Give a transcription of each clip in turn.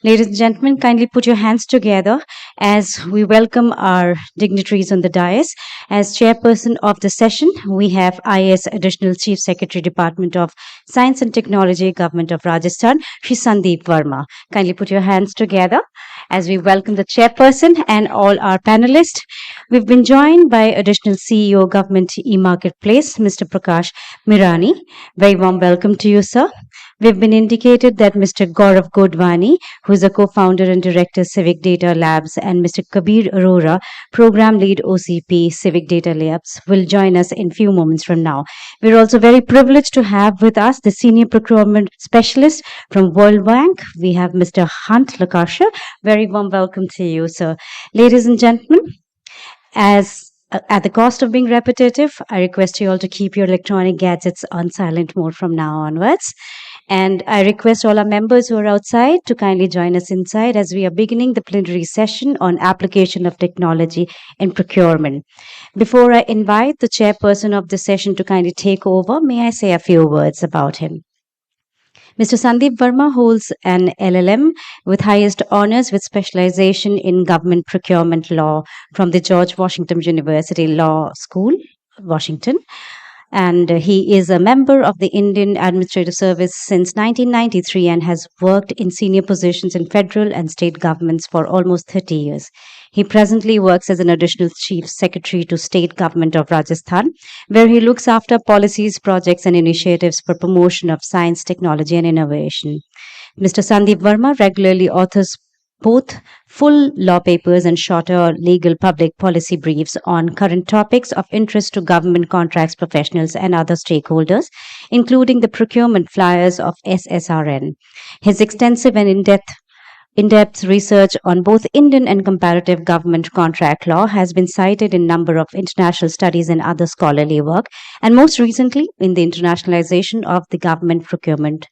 Ladies and gentlemen, kindly put your hands together as we welcome our dignitaries on the dais. As chairperson of the session, we have IAS Additional Chief Secretary, Department of Science and Technology, Government of Rajasthan, Shri Sandeep Verma. Kindly put your hands together as we welcome the chairperson and all our panelists. We've been joined by Additional CEO, Government E-Marketplace, Mr. Prakash Mirani. Very warm welcome to you, sir. We've been indicated that Mr. Gaurav Godhwani, who is a co-founder and director, Civic Data Labs, and Mr. Kabeer Arora, program lead OCP, Civic Data Labs, will join us in few moments from now. We're also very privileged to have with us the senior procurement specialist from World Bank. We have Mr. Hunt Lakasha. Very warm welcome to you, sir. Ladies and gentlemen, as at the cost of being repetitive, I request you all to keep your electronic gadgets on silent mode from now onwards. And I request all our members who are outside to kindly join us inside as we are beginning the plenary session on application of technology in procurement. Before I invite the chairperson of the session to kindly take over, may I say a few words about him? Mr. Sandeep Verma holds an LLM with highest honors with specialization in government procurement law from the George Washington University Law School, Washington. And he is a member of the Indian Administrative Service since 1993 and has worked in senior positions in federal and state governments for almost 30 years. He presently works as an additional chief secretary to state government of Rajasthan, where he looks after policies, projects, and initiatives for promotion of science, technology, and innovation. Mr. Sandeep Verma regularly authors both full law papers and shorter legal public policy briefs on current topics of interest to government contracts professionals and other stakeholders, including the procurement flyers of SSRN. His extensive and in-depth research on both Indian and comparative government contract law has been cited in a number of international studies and other scholarly work, and most recently in the internationalization of the government procurement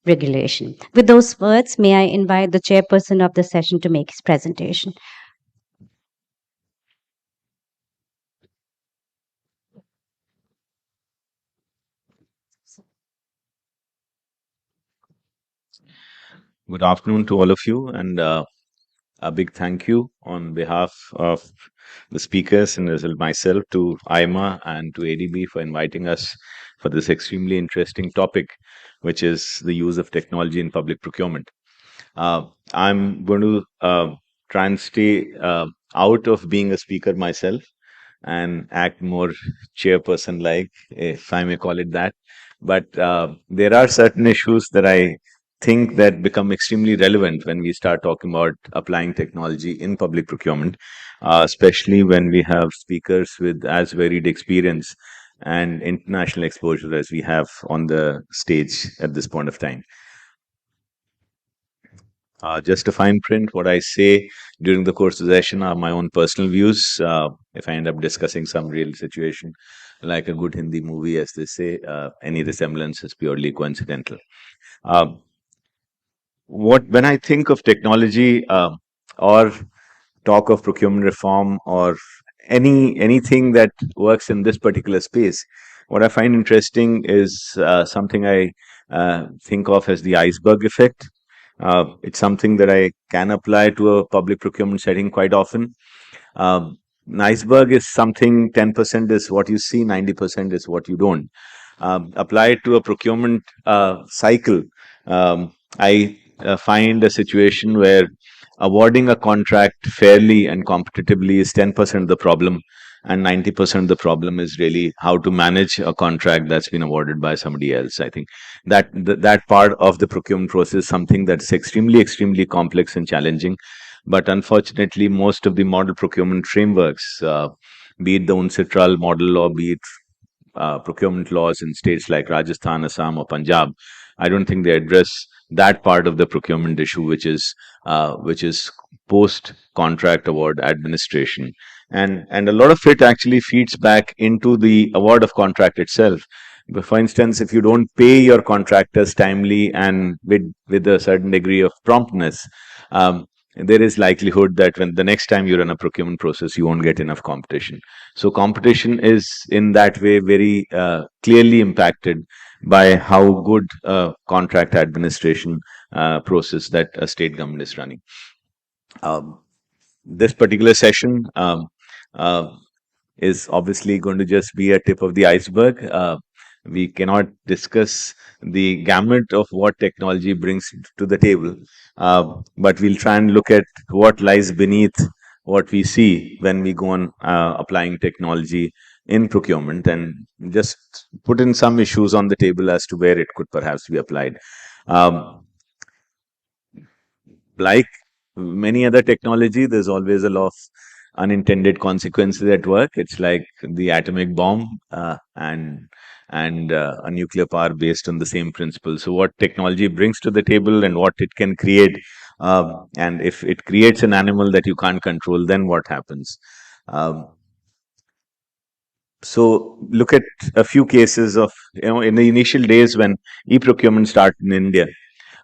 regulation. With those words, may I invite the chairperson of the session to make his presentation. Good afternoon to all of you, and a big thank you on behalf of the speakers and as well myself to AIMA and to ADB for inviting us for this extremely interesting topic, which is the use of technology in public procurement. I'm going to try and stay out of being a speaker myself and act more chairperson-like, if I may call it that. But there are certain issues that I think that become extremely relevant when we start talking about applying technology in public procurement, especially when we have speakers with as varied experience and international exposure as we have on the stage at this point of time. Just a fine print, what I say during the course of the session are my own personal views. If I end up discussing some real situation, like a good Hindi movie, as they say, any resemblance is purely coincidental. When I think of technology or talk of procurement reform or anything that works in this particular space, what I find interesting is something I think of as the iceberg effect. It's something that I can apply to a public procurement setting quite often. An iceberg is something 10% is what you see, 90% is what you don't. Apply it to a procurement cycle. I find a situation where awarding a contract fairly and competitively is 10% of the problem, and 90% of the problem is really how to manage a contract that's been awarded by somebody else. I think that part of the procurement process is something that's extremely complex and challenging. But unfortunately, most of the model procurement frameworks, be it the UNCITRAL model or be it procurement laws in states like Rajasthan, Assam, or Punjab, I don't think they address that part of the procurement issue, which is post-contract award administration. And a lot of it actually feeds back into the award of contract itself. For instance, if you don't pay your contractors timely and with a certain degree of promptness, there is likelihood that when the next time you run a procurement process, you won't get enough competition. So competition is in that way very clearly impacted by how good contract administration process that a state government is running. Um, this particular session uh, is obviously going to just be a tip of the iceberg. We cannot discuss the gamut of what technology brings to the table, but we'll try and look at what lies beneath what we see when we go on applying technology in procurement, and just put in some issues on the table as to where it could perhaps be applied. Um, like many other technology, there's always a lot of unintended consequences at work. It's like the atomic bomb and a nuclear power based on the same principle. So, what technology brings to the table and what it can create, and if it creates an animal that you can't control, then what happens? Um, so, look at a few cases of, in the initial days when e-procurement started in India,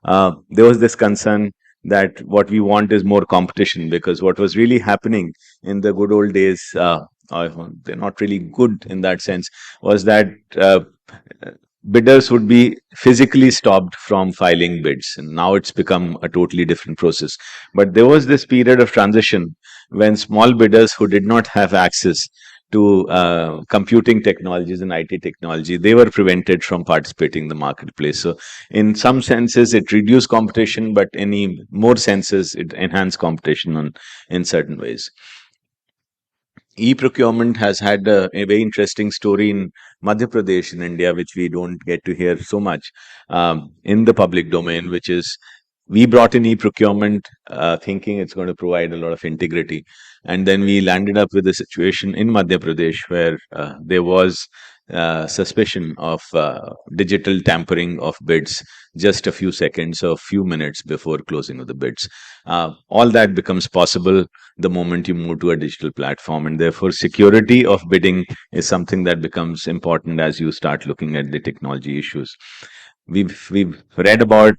there was this concern that what we want is more competition, because what was really happening in the good old days, they're not really good in that sense, was that bidders would be physically stopped from filing bids, and now it's become a totally different process. But there was this period of transition when small bidders who did not have access to computing technologies and IT technology, they were prevented from participating in the marketplace. So, in some senses, it reduced competition, but in more senses, it enhanced competition in certain ways. E-procurement has had a very interesting story in Madhya Pradesh in India, which we don't get to hear so much in the public domain, which is we brought in e-procurement thinking it's going to provide a lot of integrity. And then we landed up with a situation in Madhya Pradesh where there was suspicion of digital tampering of bids just a few seconds or few minutes before closing of the bids. All that becomes possible the moment you move to a digital platform, and therefore security of bidding is something that becomes important as you start looking at the technology issues. We've read about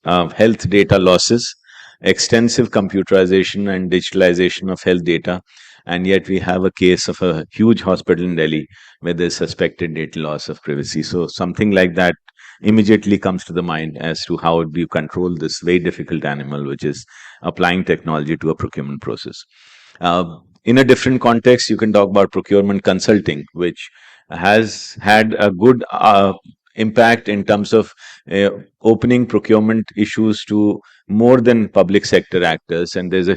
health data losses, extensive computerization and digitalization of health data, and yet we have a case of a huge hospital in Delhi where there's suspected data loss of privacy. So something like that immediately comes to the mind as to how do you control this very difficult animal, which is applying technology to a procurement process. In a different context, you can talk about procurement consulting, which has had a good impact in terms of opening procurement issues to more than public sector actors. And there's a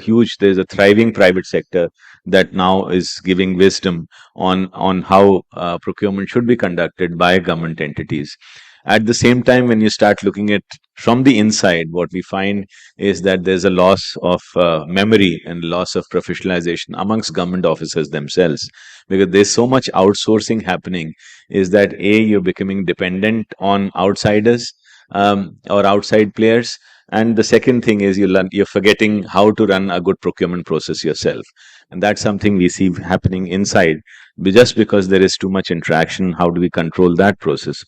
thriving private sector that now is giving wisdom on how procurement should be conducted by government entities. At the same time, when you start looking at from the inside, what we find is that there's a loss of memory and loss of professionalization amongst government officers themselves, because there's so much outsourcing happening. Is that you're becoming dependent on outsiders or outside players, and the second thing is you're forgetting how to run a good procurement process yourself, and that's something we see happening inside. Just because there is too much interaction, how do we control that process?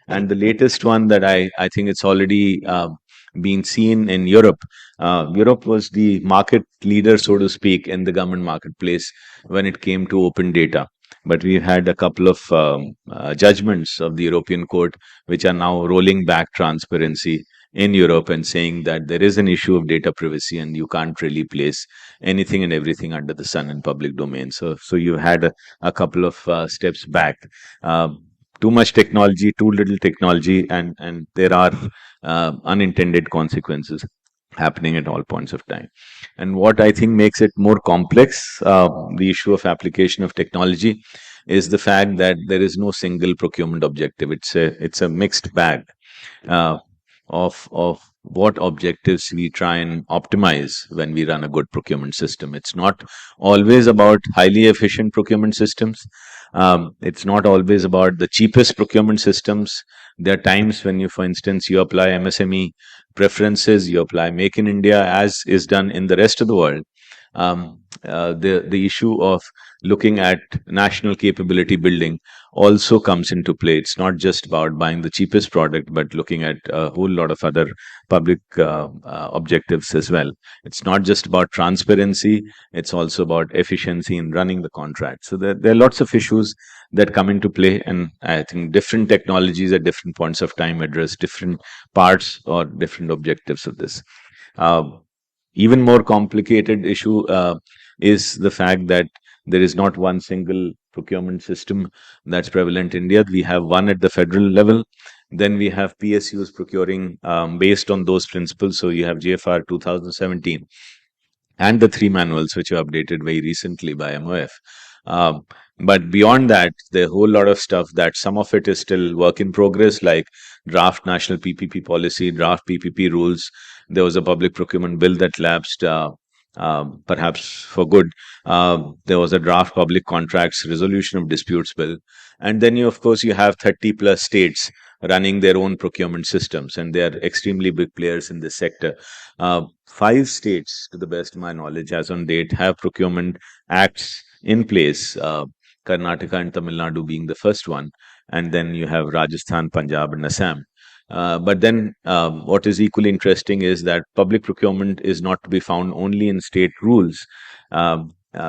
And the latest one that I think it's already been seen in Europe. Europe was the market leader, so to speak, in the government marketplace when it came to open data. But we've had a couple of judgments of the European Court, which are now rolling back transparency in Europe and saying that there is an issue of data privacy and you can't really place anything and everything under the sun in public domain. So you had a couple of steps back. Too much technology, too little technology, and there are unintended consequences happening at all points of time. And what I think makes it more complex, the issue of application of technology, is the fact that there is no single procurement objective. It's a mixed bag uh, of what objectives we try and optimize when we run a good procurement system. It's not always about highly efficient procurement systems. It's not always about the cheapest procurement systems. There are times when for instance, you apply MSME preferences, you apply Make in India as is done in the rest of the world. The issue of looking at national capability building also comes into play. It's not just about buying the cheapest product, but looking at a whole lot of other public objectives as well. It's not just about transparency, it's also about efficiency in running the contract. So there are lots of issues that come into play, and I think different technologies at different points of time address different parts or different objectives of this. Uh, Even more complicated issue is the fact that there is not one single procurement system that's prevalent in India. We have one at the federal level. Then we have PSUs procuring based on those principles. So you have GFR 2017 and the three manuals which were updated very recently by MOF. Um, but beyond that, there are a whole lot of stuff that some of it is still work in progress, like draft national PPP policy, draft PPP rules. There was a public procurement bill that lapsed, perhaps for good. There was a draft public contracts resolution of disputes bill. And then of course, you have 30 plus states running their own procurement systems, and they are extremely big players in this sector. Five states, to the best of my knowledge, as on date, have procurement acts in place. Karnataka and Tamil Nadu being the first one, and then you have Rajasthan, Punjab, and Assam. But then, what is equally interesting is that public procurement is not to be found only in state rules.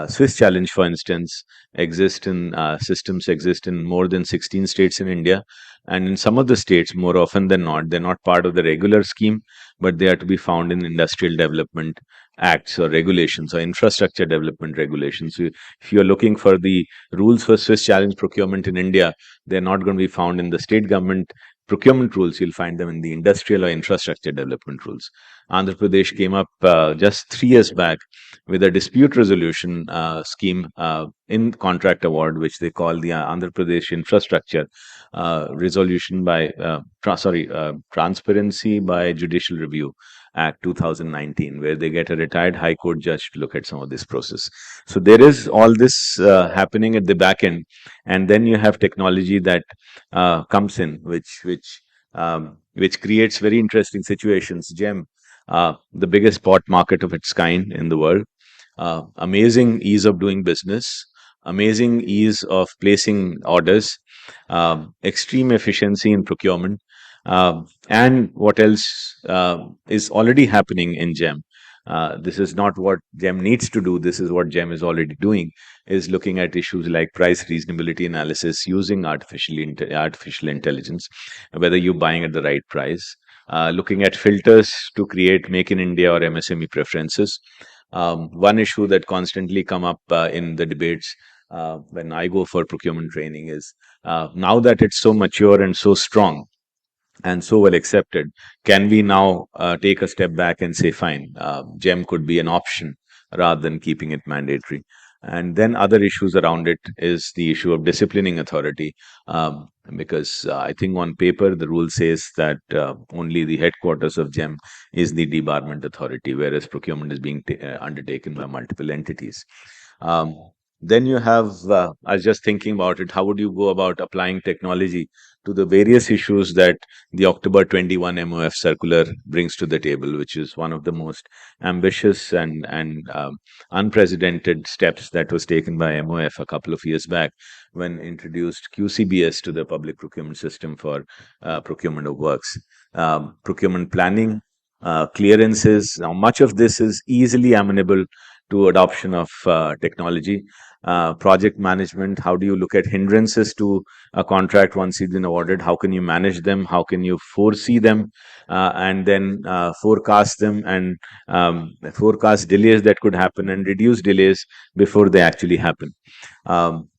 Swiss Challenge, for instance, systems exist in more than 16 states in India, and in some of the states, more often than not, they're not part of the regular scheme, but they are to be found in industrial development acts or regulations or infrastructure development regulations. So if you're looking for the rules for Swiss challenge procurement in India, they're not going to be found in the state government procurement rules. You'll find them in the industrial or infrastructure development rules. Andhra Pradesh came up just 3 years back with a dispute resolution scheme in contract award, which they call the Andhra Pradesh Infrastructure Resolution by Transparency by Judicial Review Act 2019, where they get a retired High Court judge to look at some of this process. So there is all this happening at the back end, and then you have technology that comes in, which creates very interesting situations. GEM, the biggest spot market of its kind in the world, amazing ease of doing business, amazing ease of placing orders, extreme efficiency in procurement, and what else is already happening in GEM. This is not what GEM needs to do. This is what GEM is already doing, is looking at issues like price reasonability analysis using artificial intelligence, whether you're buying at the right price, looking at filters to create Make in India or MSME preferences. One issue that constantly come up in the debates when I go for procurement training is now that it's so mature and so strong and so well accepted, can we now take a step back and say, fine, GEM could be an option rather than keeping it mandatory? And then other issues around it is the issue of disciplining authority, because I think on paper the rule says that only the headquarters of GEM is the debarment authority, whereas procurement is being undertaken by multiple entities. Um, then you have, I was just thinking about it, how would you go about applying technology to the various issues that the October 21 MOF circular brings to the table, which is one of the most ambitious and unprecedented steps that was taken by MOF a couple of years back when introduced QCBS to the public procurement system for procurement of works. Procurement planning, clearances. Now, much of this is easily amenable to adoption of technology. Project management, how do you look at hindrances to a contract once it's been awarded? How can you manage them? How can you foresee them and then forecast them and forecast delays that could happen and reduce delays before they actually happen? Um,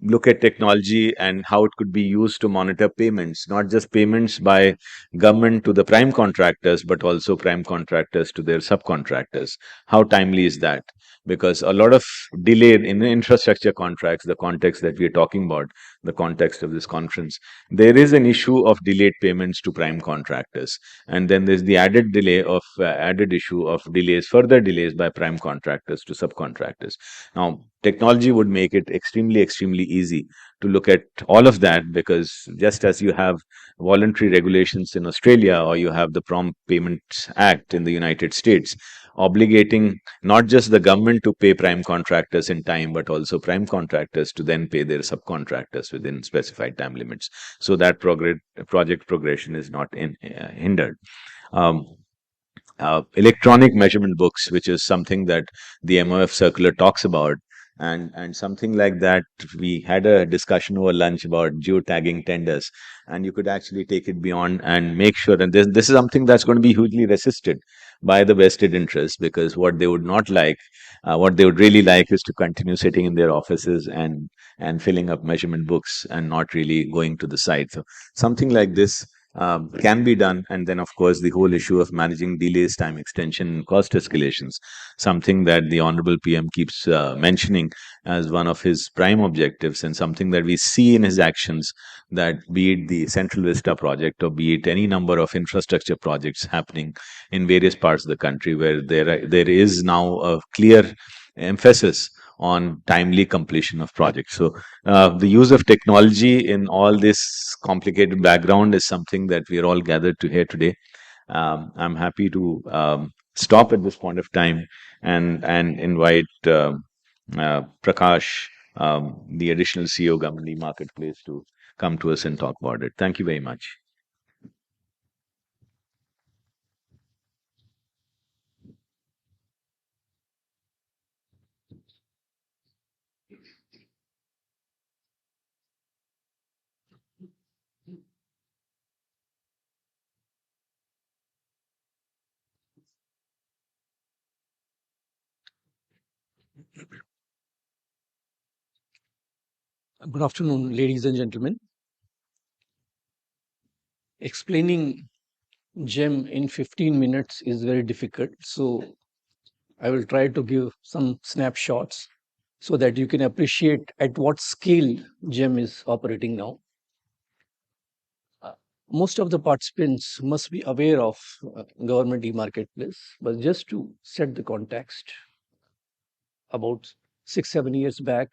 Look at technology and how it could be used to monitor payments, not just payments by government to the prime contractors, but also prime contractors to their subcontractors. How timely is that? Because a lot of delay in infrastructure contracts, the context that we are talking about, the context of this conference, there is an issue of delayed payments to prime contractors. And then there's the added issue of delays, further delays by prime contractors to subcontractors. Now, technology would make it extremely easy to look at all of that, because just as you have voluntary regulations in Australia, or you have the Prompt Payments Act in the United States, obligating not just the government to pay prime contractors in time, but also prime contractors to then pay their subcontractors within specified time limits, so that project progression is not hindered. Um, Electronic measurement books, which is something that the MOF circular talks about. And something like that, we had a discussion over lunch about geotagging tenders, and you could actually take it beyond and make sure. And this is something that's going to be hugely resisted by the vested interests, because what they would not like, what they would really like, is to continue sitting in their offices and filling up measurement books and not really going to the site. So something like this can be done. And then, of course, the whole issue of managing delays, time extension, cost escalations, something that the Honorable PM keeps mentioning as one of his prime objectives, and something that we see in his actions, that be it the Central Vista project, or be it any number of infrastructure projects happening in various parts of the country, where there is now a clear emphasis on timely completion of projects. So the use of technology in all this complicated background is something that we are all gathered to hear today. I'm happy to stop at this point of time and invite Prakash, the additional CEO, Government E-Marketplace, to come to us and talk about it. Thank you very much. Good afternoon, ladies and gentlemen. Explaining GEM in 15 minutes is very difficult, so I will try to give some snapshots so that you can appreciate at what scale GEM is operating now. Most of the participants must be aware of government e-marketplace, but just to set the context, about 6-7 years back,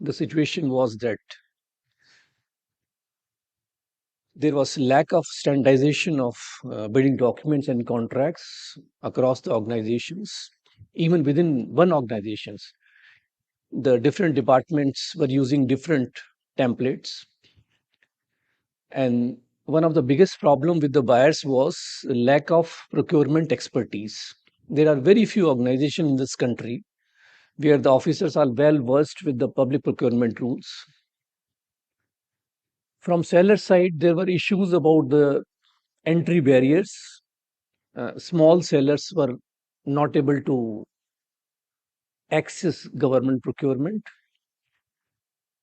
the situation was that there was lack of standardization of bidding documents and contracts across the organizations. Even within one organizations, the different departments were using different templates. And one of the biggest problem with the buyers was lack of procurement expertise. There are very few organizations in this country where the officers are well versed with the public procurement rules. From seller side, there were issues about the entry barriers. Small sellers were not able to access government procurement.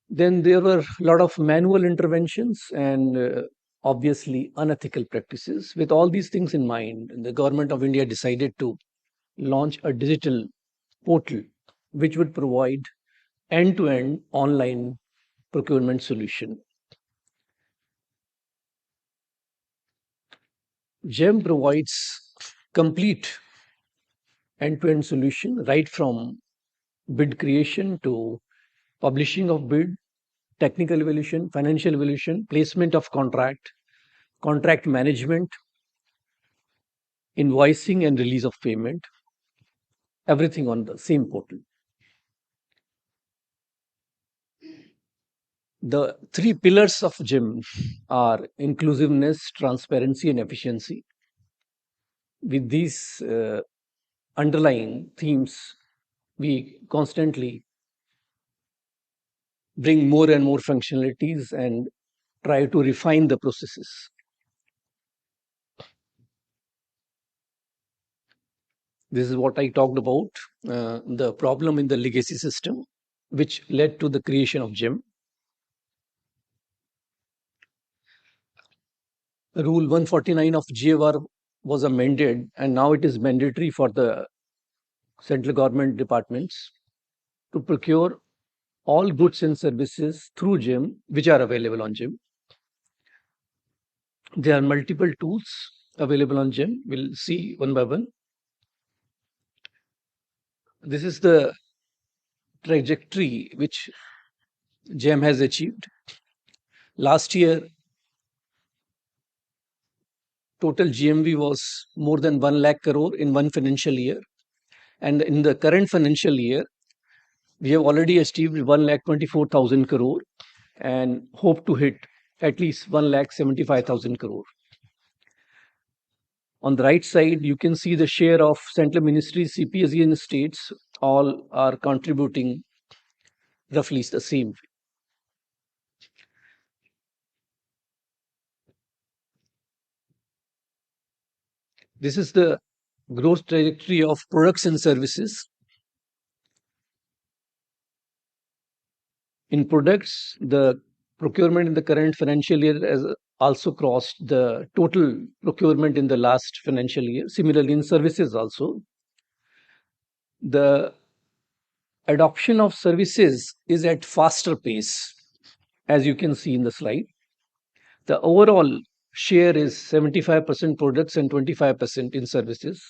Then there were a lot of manual interventions and obviously unethical practices. With all these things in mind, the government of India decided to launch a digital portal which would provide end-to-end online procurement solution. GEM provides complete end-to-end solution right from bid creation to publishing of bid, technical evaluation, financial evaluation, placement of contract, contract management, invoicing and release of payment, everything on the same portal. The three pillars of GEM are inclusiveness, transparency, and efficiency. With these underlying themes, we constantly bring more and more functionalities and try to refine the processes. This is what I talked about, the problem in the legacy system, which led to the creation of GEM. Rule 149 of GAR was amended, and now it is mandatory for the central government departments to procure all goods and services through GEM, which are available on GEM. There are multiple tools available on GEM. We'll see one by one. This is the trajectory which GEM has achieved. Last year, total GMV was more than 1 lakh crore in one financial year. And in the current financial year, we have already achieved 1,24,000 crore and hope to hit at least 1,75,000 crore. On the right side, you can see the share of central ministries, CPSE and states all are contributing roughly the same. This is the growth trajectory of products and services. In products, the procurement in the current financial year has also crossed the total procurement in the last financial year. Similarly, in services also, the adoption of services is at faster pace, as you can see in the slide. The overall share is 75% products and 25% in services.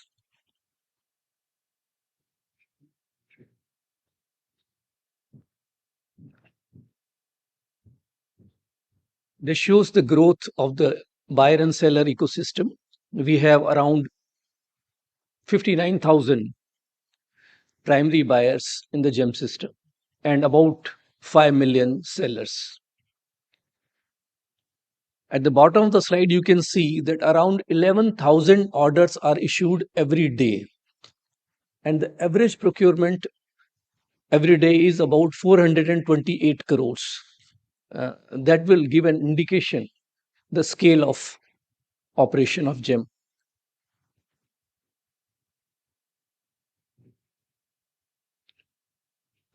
This shows the growth of the buyer and seller ecosystem. We have around 59,000 primary buyers in the GEM system and about 5 million sellers. At the bottom of the slide, you can see that around 11,000 orders are issued every day. And the average procurement every day is about 428 crores. That will give an indication the scale of operation of GEM.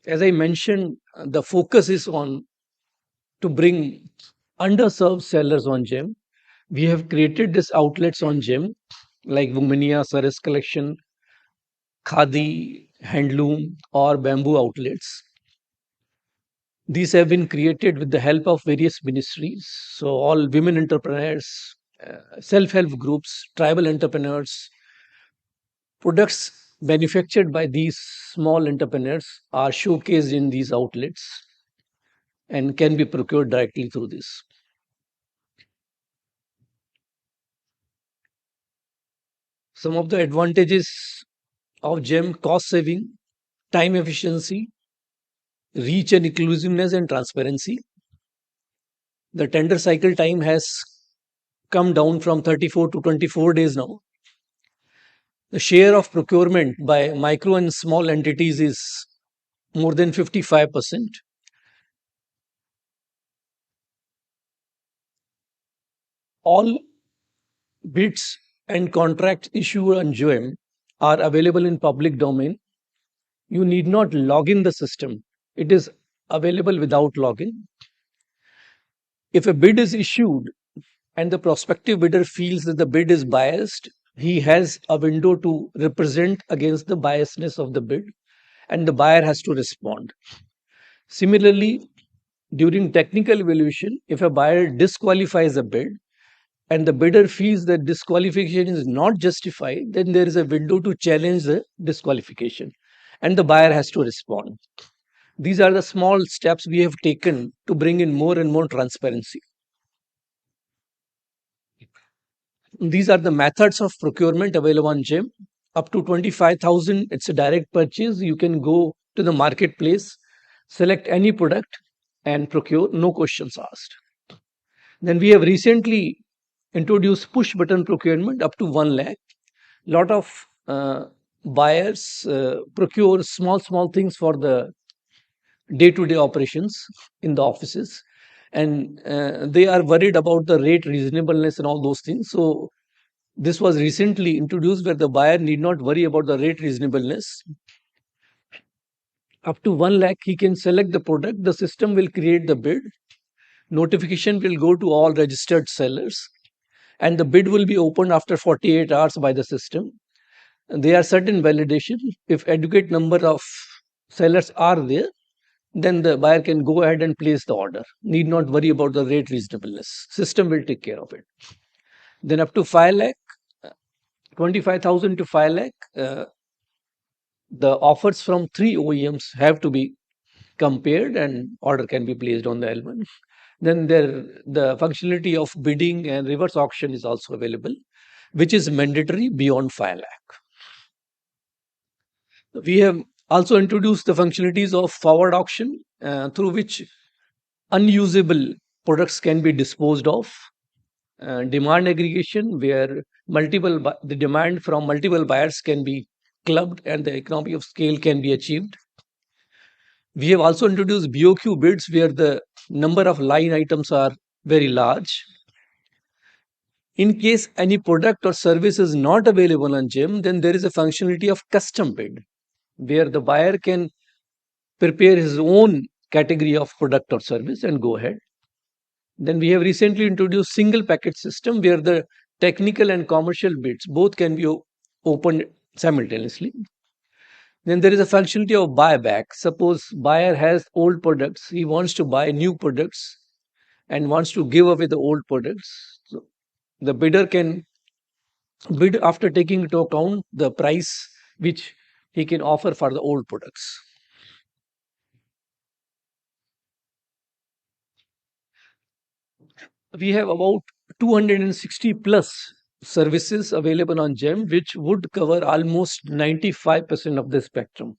As I mentioned, the focus is on to bring underserved sellers on GEM. We have created these outlets on GEM like Womania, Saris Collection, Khadi, handloom or bamboo outlets. These have been created with the help of various ministries. So all women entrepreneurs, self-help groups, tribal entrepreneurs, products manufactured by these small entrepreneurs are showcased in these outlets and can be procured directly through this. Some of the advantages of GEM: cost saving, time efficiency, reach and inclusiveness and transparency. The tender cycle time has come down from 34 to 24 days now. The share of procurement by micro and small entities is more than 55%. All bids and contracts issued on GEM are available in public domain. You need not log in the system. It is available without login. If a bid is issued and the prospective bidder feels that the bid is biased, he has a window to represent against the biasness of the bid and the buyer has to respond. Similarly, during technical evaluation, if a buyer disqualifies a bid and the bidder feels that disqualification is not justified, then there is a window to challenge the disqualification and the buyer has to respond. These are the small steps we have taken to bring in more and more transparency. These are the methods of procurement available on GEM. Up to 25,000, it's a direct purchase. You can go to the marketplace, select any product and procure, no questions asked. Then we have recently introduced push button procurement up to 1 lakh. Lot of buyers procure small things for the day-to-day operations in the offices, and they are worried about the rate reasonableness and all those things. So this was recently introduced where the buyer need not worry about the rate reasonableness. Up to 1 lakh, he can select the product. The system will create the bid. Notification will go to all registered sellers and the bid will be opened after 48 hours by the system. There are certain validation. If adequate number of sellers are there, then the buyer can go ahead and place the order. Need not worry about the rate reasonableness. System will take care of it. Then up to 5 lakh, 25,000 to 5 lakh, the offers from 3 OEMs have to be compared and order can be placed on the L1. Then the functionality of bidding and reverse auction is also available, which is mandatory beyond 5 lakh. We have also introduced the functionalities of forward auction, through which unusable products can be disposed of. Demand aggregation, where the demand from multiple buyers can be clubbed and the economy of scale can be achieved. We have also introduced BOQ bids, where the number of line items are very large. In case any product or service is not available on GEM, then there is a functionality of custom bid, where the buyer can prepare his own category of product or service and go ahead. Then we have recently introduced single package system, where the technical and commercial bids both can be opened simultaneously. Then there is a functionality of buyback. Suppose buyer has old products, he wants to buy new products and wants to give away the old products. So the bidder can bid after taking into account the price which he can offer for the old products. We have about 260 plus services available on GEM, which would cover almost 95% of the spectrum.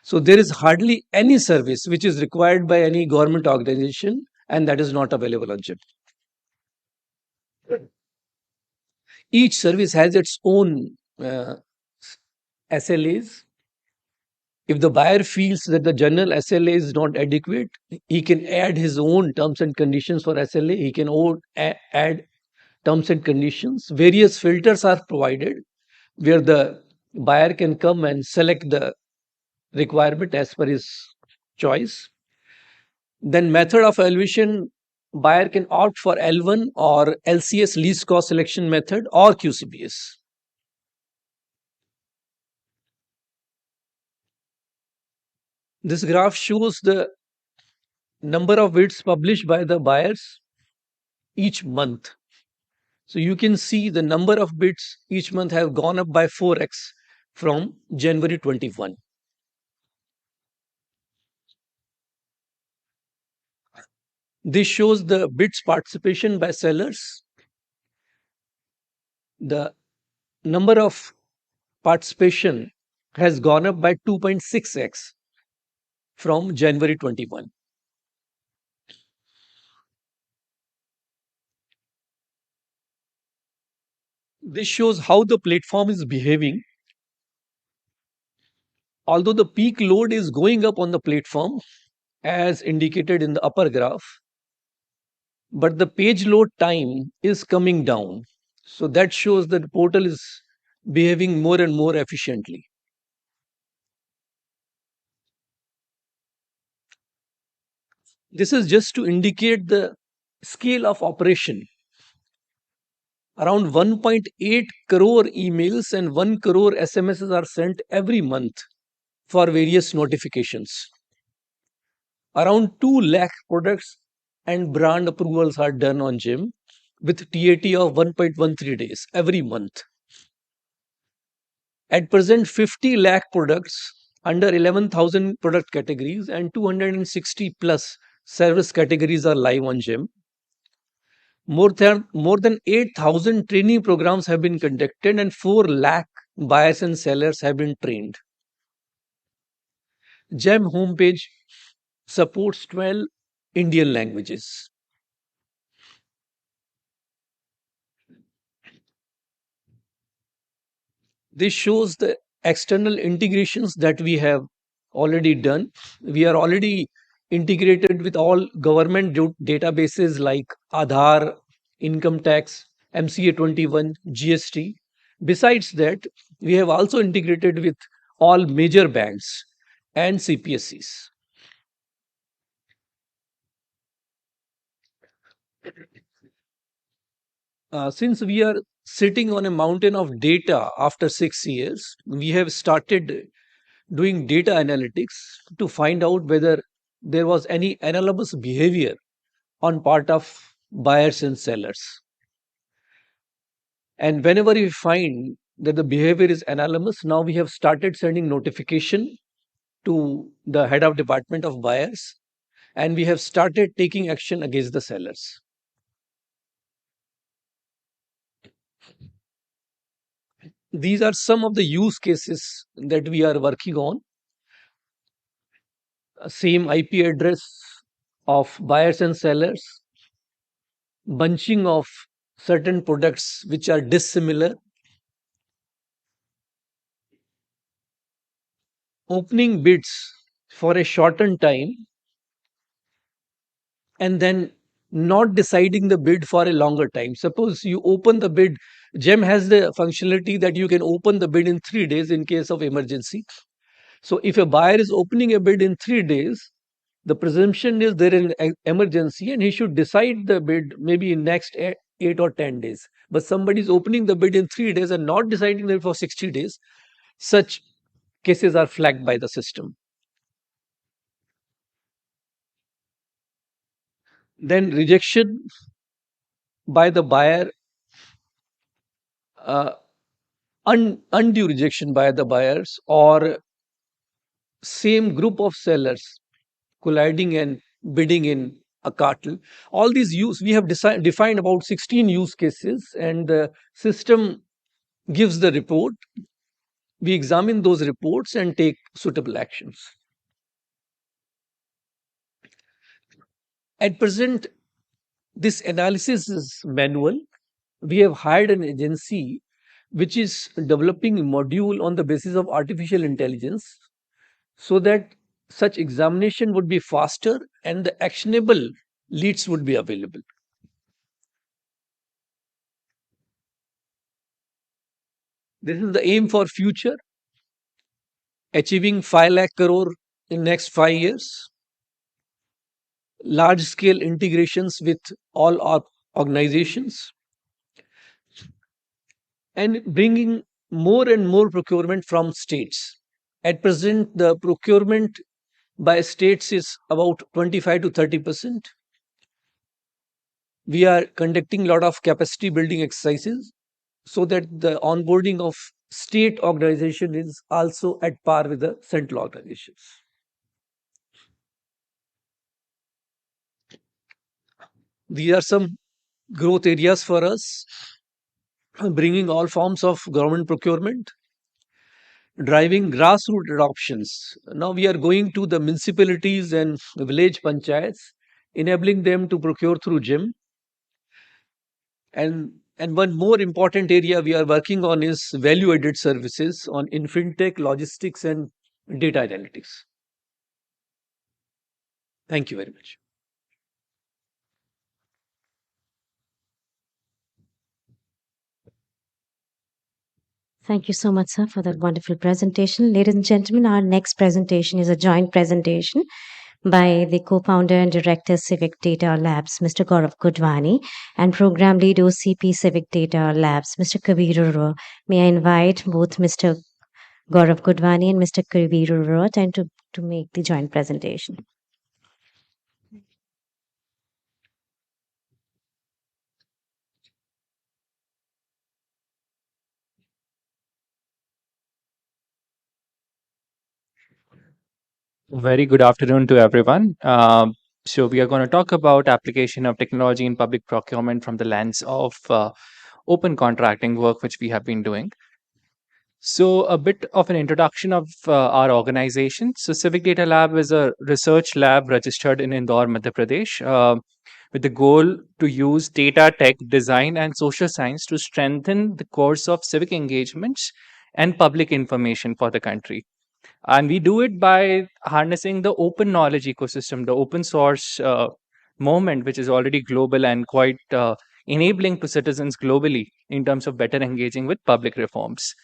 So there is hardly any service which is required by any government organization and that is not available on GEM. Each service has its own SLAs. If the buyer feels that the general SLA is not adequate, he can add his own terms and conditions for SLA. He can add terms and conditions. Various filters are provided where the buyer can come and select the requirement as per his choice. Then method of evaluation, buyer can opt for L1 or LCS, least cost selection method, or QCBS. This graph shows the number of bids published by the buyers each month. So you can see the number of bids each month have gone up by 4x from January 21. This shows the bids participation by sellers. The number of participation has gone up by 2.6x from January 21. This shows how the platform is behaving. Although the peak load is going up on the platform as indicated in the upper graph, but the page load time is coming down. So that shows that the portal is behaving more and more efficiently. This is just to indicate the scale of operation. Around 1.8 crore emails and 1 crore SMSs are sent every month for various notifications. Around 2 lakh products and brand approvals are done on GEM with TAT of 1.13 days every month. At present, 50 lakh products under 11,000 product categories and 260 plus service categories are live on GEM. More than 8,000 training programs have been conducted and 4 lakh buyers and sellers have been trained. GEM homepage supports 12 Indian languages. This shows the external integrations that we have already done. We are already integrated with all government databases like Aadhaar, income tax, MCA 21, GST. Besides that, we have also integrated with all major banks and CPSCs. Since we are sitting on a mountain of data after 6 years, we have started doing data analytics to find out whether there was any anomalous behavior on part of buyers and sellers. And whenever we find that the behavior is anomalous, now we have started sending notification to the head of department of buyers, and we have started taking action against the sellers. These are some of the use cases that we are working on. Same IP address of buyers and sellers, bunching of certain products which are dissimilar, opening bids for a shortened time, and then not deciding the bid for a longer time. Suppose you open the bid, GEM has the functionality that you can open the bid in 3 days in case of emergency. So if a buyer is opening a bid in 3 days, the presumption is there is an emergency and he should decide the bid maybe in next 8 or 10 days. But somebody is opening the bid in 3 days and not deciding it for 60 days. Such cases are flagged by the system. Then rejection by the buyer, uh, undue rejection by the buyers, or same group of sellers colliding and bidding in a cartel. All these we have defined about 16 use cases, and the system gives the report. We examine those reports and take suitable actions. At present, this analysis is manual. We have hired an agency which is developing a module on the basis of artificial intelligence so that such examination would be faster and the actionable leads would be available. This is the aim for future, achieving 5 lakh crore in next 5 years, large scale integrations with all our organizations, and bringing more and more procurement from states. At present, the procurement by states is about 25 to 30%. We are conducting a lot of capacity building exercises so that the onboarding of state organization is also at par with the central organizations. These are some growth areas for us, bringing all forms of government procurement, driving grassroots adoptions. Now we are going to the municipalities and village panchayats, enabling them to procure through GEM. And one more important area we are working on is value added services in fintech, logistics, and data analytics. Thank you very much. Thank you so much, sir, for that wonderful presentation. Ladies and gentlemen, our next presentation is a joint presentation by the co-founder and director Civic Data Labs, Mr. Gaurav Godhwani, and program lead OCP Civic Data Labs, Mr. Kabeer Arora. May I invite both Mr. Gaurav Godhwani and Mr. Kabeer Arora to make the joint presentation. Very good afternoon to everyone. So we are going to talk about application of technology in public procurement from the lens of open contracting work, which we have been doing. So a bit of an introduction of our organization. So Civic Data Lab is a research lab registered in Indore, Madhya Pradesh, with the goal to use data, tech, design, and social science to strengthen the course of civic engagements and public information for the country. And we do it by harnessing the open knowledge ecosystem, the open source movement, which is already global and quite enabling to citizens globally in terms of better engaging with public reforms.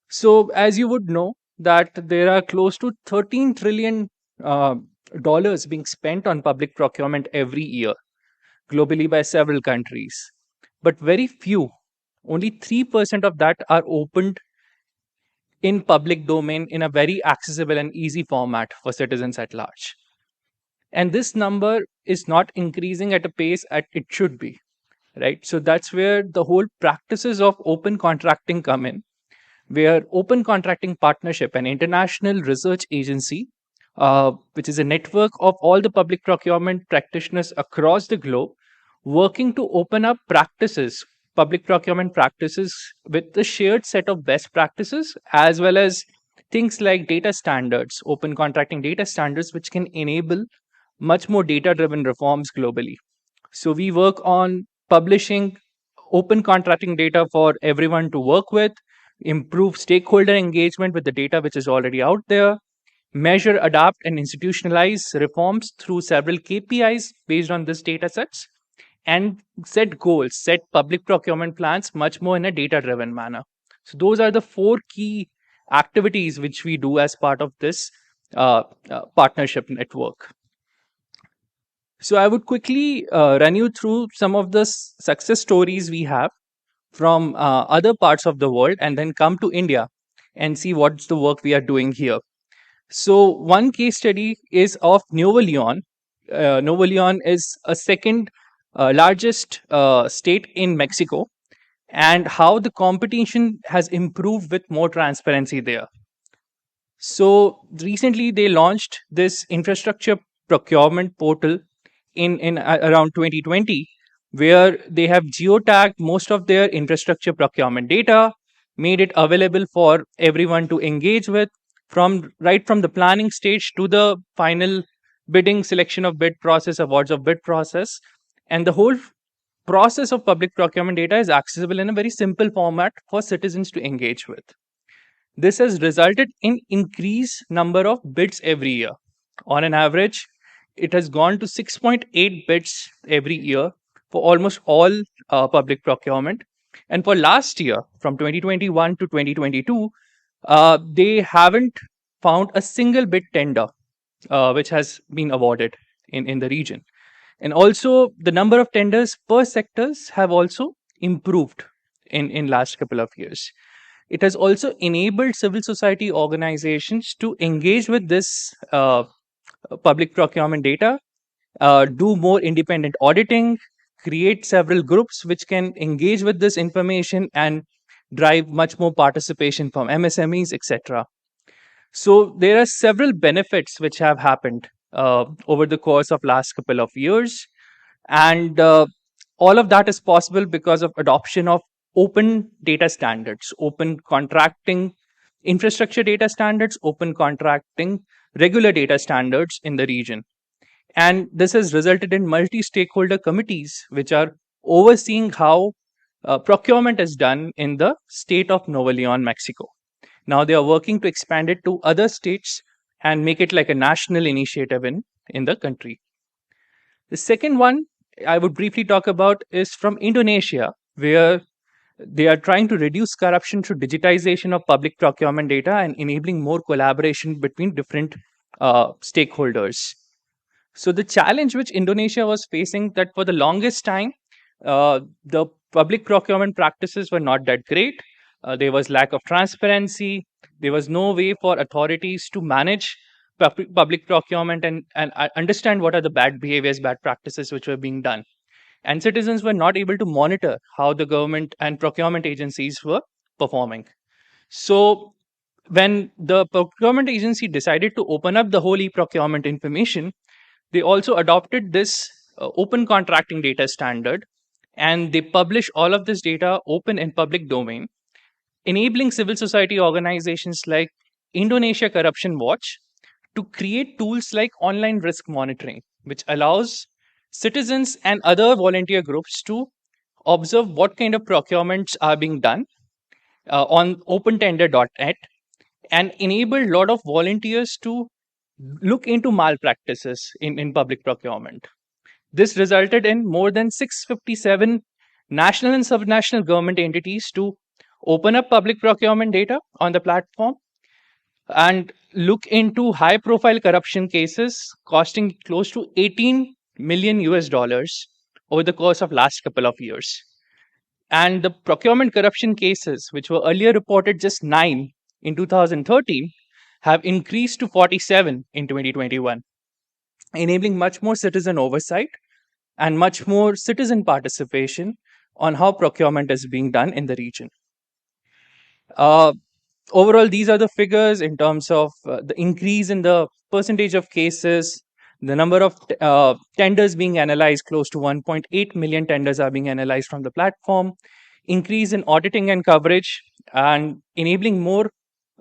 So, as you would know, that there are close to $13 trillion dollars being spent on public procurement every year globally by several countries. But very few, only 3% of that are opened in public domain in a very accessible and easy format for citizens at large. And this number is not increasing at a pace at it should be, right? So that's where the whole practices of open contracting come in, where Open Contracting Partnership, an international research agency, which is a network of all the public procurement practitioners across the globe, working to open up practices, public procurement practices, with a shared set of best practices, as well as things like data standards, open contracting data standards, which can enable much more data driven reforms globally. So we work on publishing open contracting data for everyone to work with, improve stakeholder engagement with the data which is already out there, measure, adapt, and institutionalize reforms through several KPIs based on this data sets, and set goals, set public procurement plans much more in a data driven manner. So, those are the four key activities which we do as part of this partnership network. So, I would quickly run you through some of the success stories we have from other parts of the world and then come to India and see what's the work we are doing here. So, one case study is of Nuevo Leon. Nuevo Leon is a second largest state in Mexico, and how the competition has improved with more transparency there. So, recently they launched this infrastructure procurement portal in around 2020, where they have geotagged most of their infrastructure procurement data, made it available for everyone to engage with, from right from the planning stage to the final bidding, selection of bid process, awards of bid process, and the whole process of public procurement data is accessible in a very simple format for citizens to engage with. This has resulted in increased number of bids every year. On an average, it has gone to 6.8 bids every year for almost all public procurement. And for last year, from 2021 to 2022, they haven't found a single bid tender which has been awarded in the region. And also, the number of tenders per sectors have also improved in last couple of years. It has also enabled civil society organizations to engage with this public procurement data, do more independent auditing, create several groups which can engage with this information and drive much more participation from MSMEs, etc. So there are several benefits which have happened over the course of last couple of years, and all of that is possible because of adoption of open data standards, open contracting infrastructure data standards, open contracting regular data standards in the region. And this has resulted in multi-stakeholder committees which are overseeing how procurement is done in the state of Nuevo Leon, Mexico. Now they are working to expand it to other states and make it like a national initiative in the country. The second one I would briefly talk about is from Indonesia, where they are trying to reduce corruption through digitization of public procurement data and enabling more collaboration between different stakeholders. So the challenge which Indonesia was facing, that for the longest time, the public procurement practices were not that great. There was lack of transparency. There was no way for authorities to manage public procurement and understand what are the bad behaviors, bad practices which were being done. And citizens were not able to monitor how the government and procurement agencies were performing. So when the procurement agency decided to open up the whole e-procurement information, they also adopted this open contracting data standard, and they publish all of this data open in public domain, enabling civil society organizations like Indonesia Corruption Watch to create tools like online risk monitoring, which allows citizens and other volunteer groups to observe what kind of procurements are being done on opentender.net, and enable a lot of volunteers to look into malpractices in public procurement. This resulted in more than 657 national and subnational government entities to open up public procurement data on the platform and look into high profile corruption cases costing close to 18 million US dollars over the course of last couple of years. And the procurement corruption cases, which were earlier reported just 9 in 2013, have increased to 47 in 2021, enabling much more citizen oversight and much more citizen participation on how procurement is being done in the region. overall, these are the figures in terms of the increase in the percentage of cases, the number of tenders being analyzed. Close to 1.8 million tenders are being analyzed from the platform, increase in auditing and coverage, and enabling more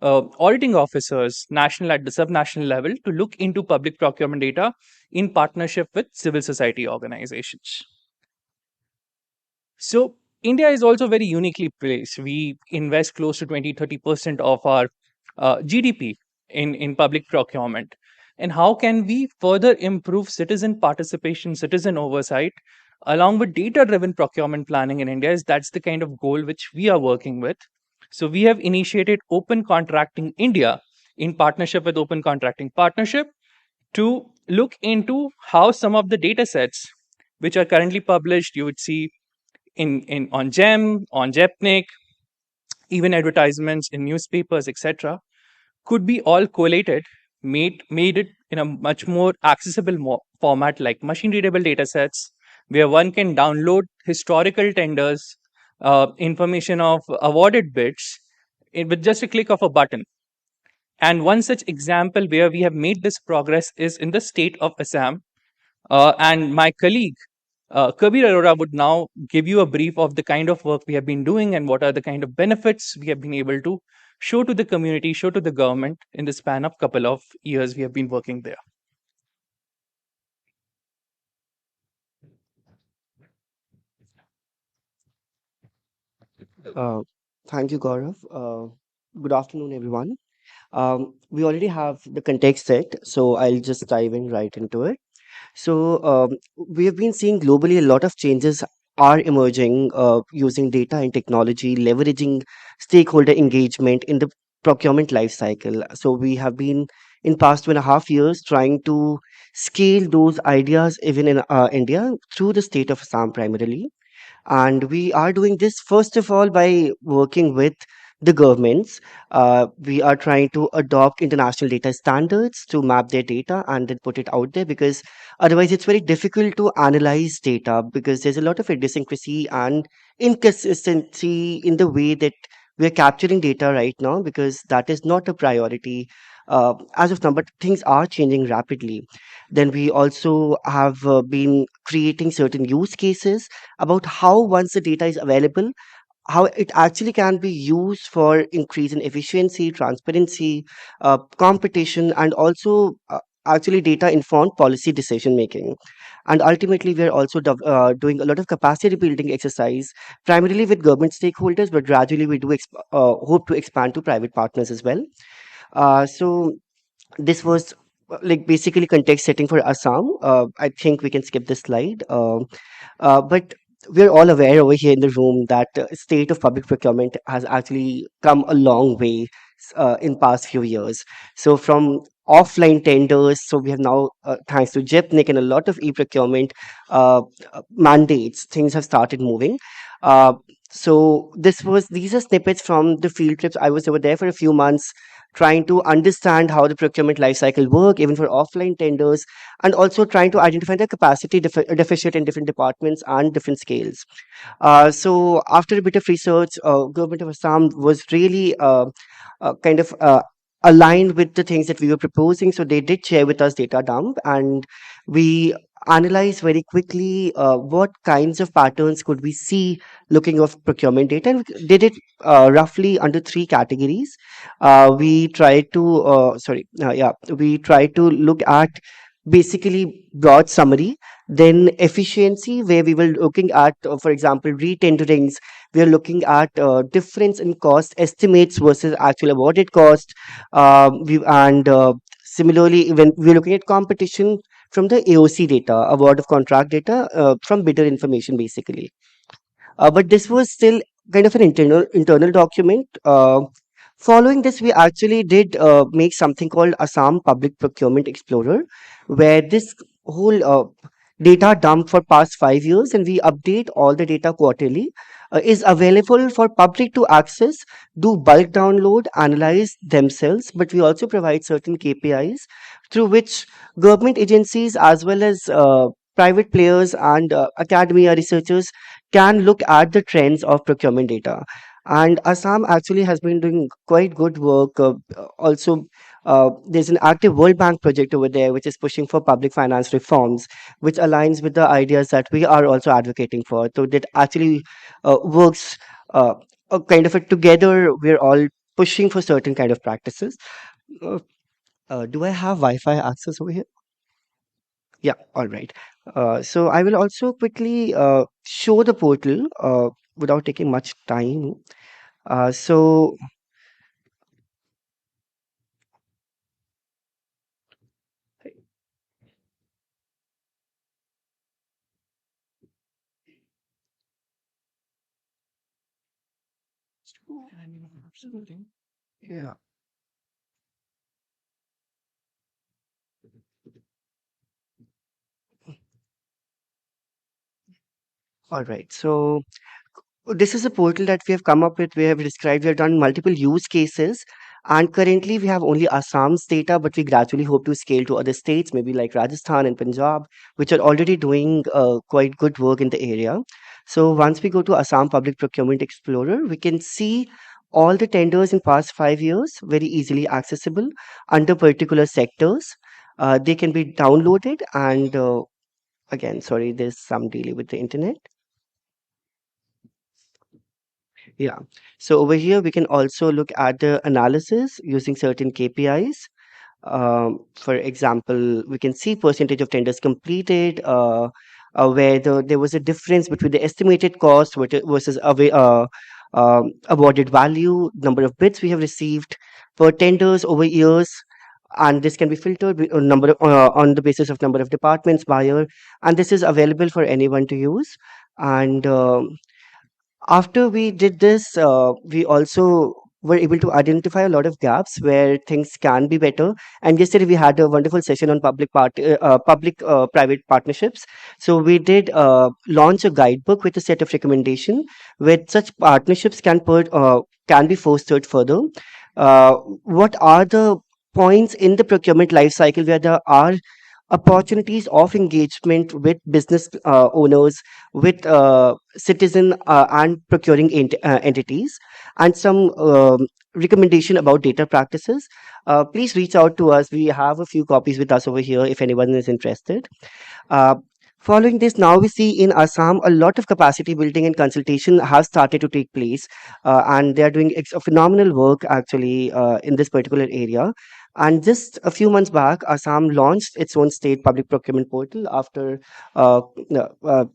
auditing officers, national at the subnational level, to look into public procurement data in partnership with civil society organizations. So India is also very uniquely placed. We invest close to 20-30% of our GDP in public procurement. And how can we further improve citizen participation, citizen oversight, along with data-driven procurement planning in India? Is that's the kind of goal which we are working with. So we have initiated Open Contracting India in partnership with Open Contracting Partnership to look into how some of the data sets which are currently published, you would see in on GEM, on Jepnik, even advertisements in newspapers, etc., could be all collated, made it in a much more accessible format like machine readable data sets, where one can download historical tenders, information of awarded bids, with just a click of a button. And one such example where we have made this progress is in the state of Assam. And my colleague, Kabeer Arora, would now give you a brief of the kind of work we have been doing and what are the kind of benefits we have been able to show to the community, show to the government in the span of couple of years we have been working there. Uh, Thank you, Gaurav. Good afternoon, everyone. We already have the context set, so I'll just dive in right into it. So, we have been seeing globally a lot of changes are emerging using data and technology, leveraging stakeholder engagement in the procurement life cycle. So, we have been in past 2.5 years trying to scale those ideas even in India through the state of Assam primarily. And we are doing this, first of all, by working with the governments. We are trying to adopt international data standards to map their data and then put it out there, because otherwise it's very difficult to analyze data, because there's a lot of idiosyncrasy and inconsistency in the way that we're capturing data right now, because that is not a priority as of now, but things are changing rapidly. Then we also have been creating certain use cases about how, once the data is available, how it actually can be used for increase in efficiency, transparency, competition, and also actually data informed policy decision making. And ultimately, we are also doing a lot of capacity building exercise, primarily with government stakeholders, but gradually we do hope to expand to private partners as well. So this was like basically context setting for Assam. I think we can skip this slide. But we're all aware over here in the room that state of public procurement has actually come a long way in past few years. So from offline tenders, so we have now, thanks to JEPNIC and a lot of e-procurement mandates, things have started moving. Uh, so these are snippets from the field trips. I was over there for a few months trying to understand how the procurement life cycle work, even for offline tenders, and also trying to identify the capacity deficit in different departments and different scales. So after a bit of research, government of Assam was really kind of aligned with the things that we were proposing. So they did share with us data dump, and we analyzed very quickly what kinds of patterns could we see looking of procurement data, and we did it roughly under three categories. We tried to we tried to look at basically broad summary, then efficiency, where we were looking at, for example, retenderings. We are looking at difference in cost estimates versus actual awarded cost. And similarly, when we're looking at competition from the AOC data, award of contract data, from bidder information, basically. But this was still kind of an internal document. Following this, we actually did make something called Assam Public Procurement Explorer, where this whole data dump for past 5 years, and we update all the data quarterly, is available for public to access, do bulk download, analyze themselves. But we also provide certain KPIs through which government agencies as well as private players and academia researchers can look at the trends of procurement data. And Assam actually has been doing quite good work. Also, there's an active World Bank project over there which is pushing for public finance reforms, which aligns with the ideas that we are also advocating for. So that actually works uh, kind of a together. We're all pushing for certain kind of practices. Uh, do I have Wi-Fi access over here? Yeah, all right. So I will also quickly show the portal without taking much time. So yeah, all right. So this is a portal that we have come up with. We have described, we have done multiple use cases, and currently we have only Assam's data, but we gradually hope to scale to other states, maybe like Rajasthan and Punjab, which are already doing quite good work in the area. So once we go to Assam Public Procurement Explorer, we can see all the tenders in past 5 years, very easily accessible under particular sectors. They can be downloaded, and again, sorry, there's some delay with the internet. Yeah. So over here, we can also look at the analysis using certain KPIs. For example, we can see percentage of tenders completed, where there was a difference between the estimated cost versus awarded value, number of bids we have received per tenders over years. And this can be filtered on the basis of number of departments, buyer, and this is available for anyone to use. And after we did this, we also were able to identify a lot of gaps where things can be better. And yesterday we had a wonderful session on public private partnerships. So we did launch a guidebook with a set of recommendation where such partnerships can be fostered further. What are the points in the procurement life cycle where there are opportunities of engagement with business owners, with citizen and procuring entities, and some recommendation about data practices. Please reach out to us. We have a few copies with us over here if anyone is interested. Uh, Following this, now we see in Assam a lot of capacity building and consultation have started to take place, and they are doing phenomenal work actually in this particular area. And just a few months back, Assam launched its own state public procurement portal after uh, uh,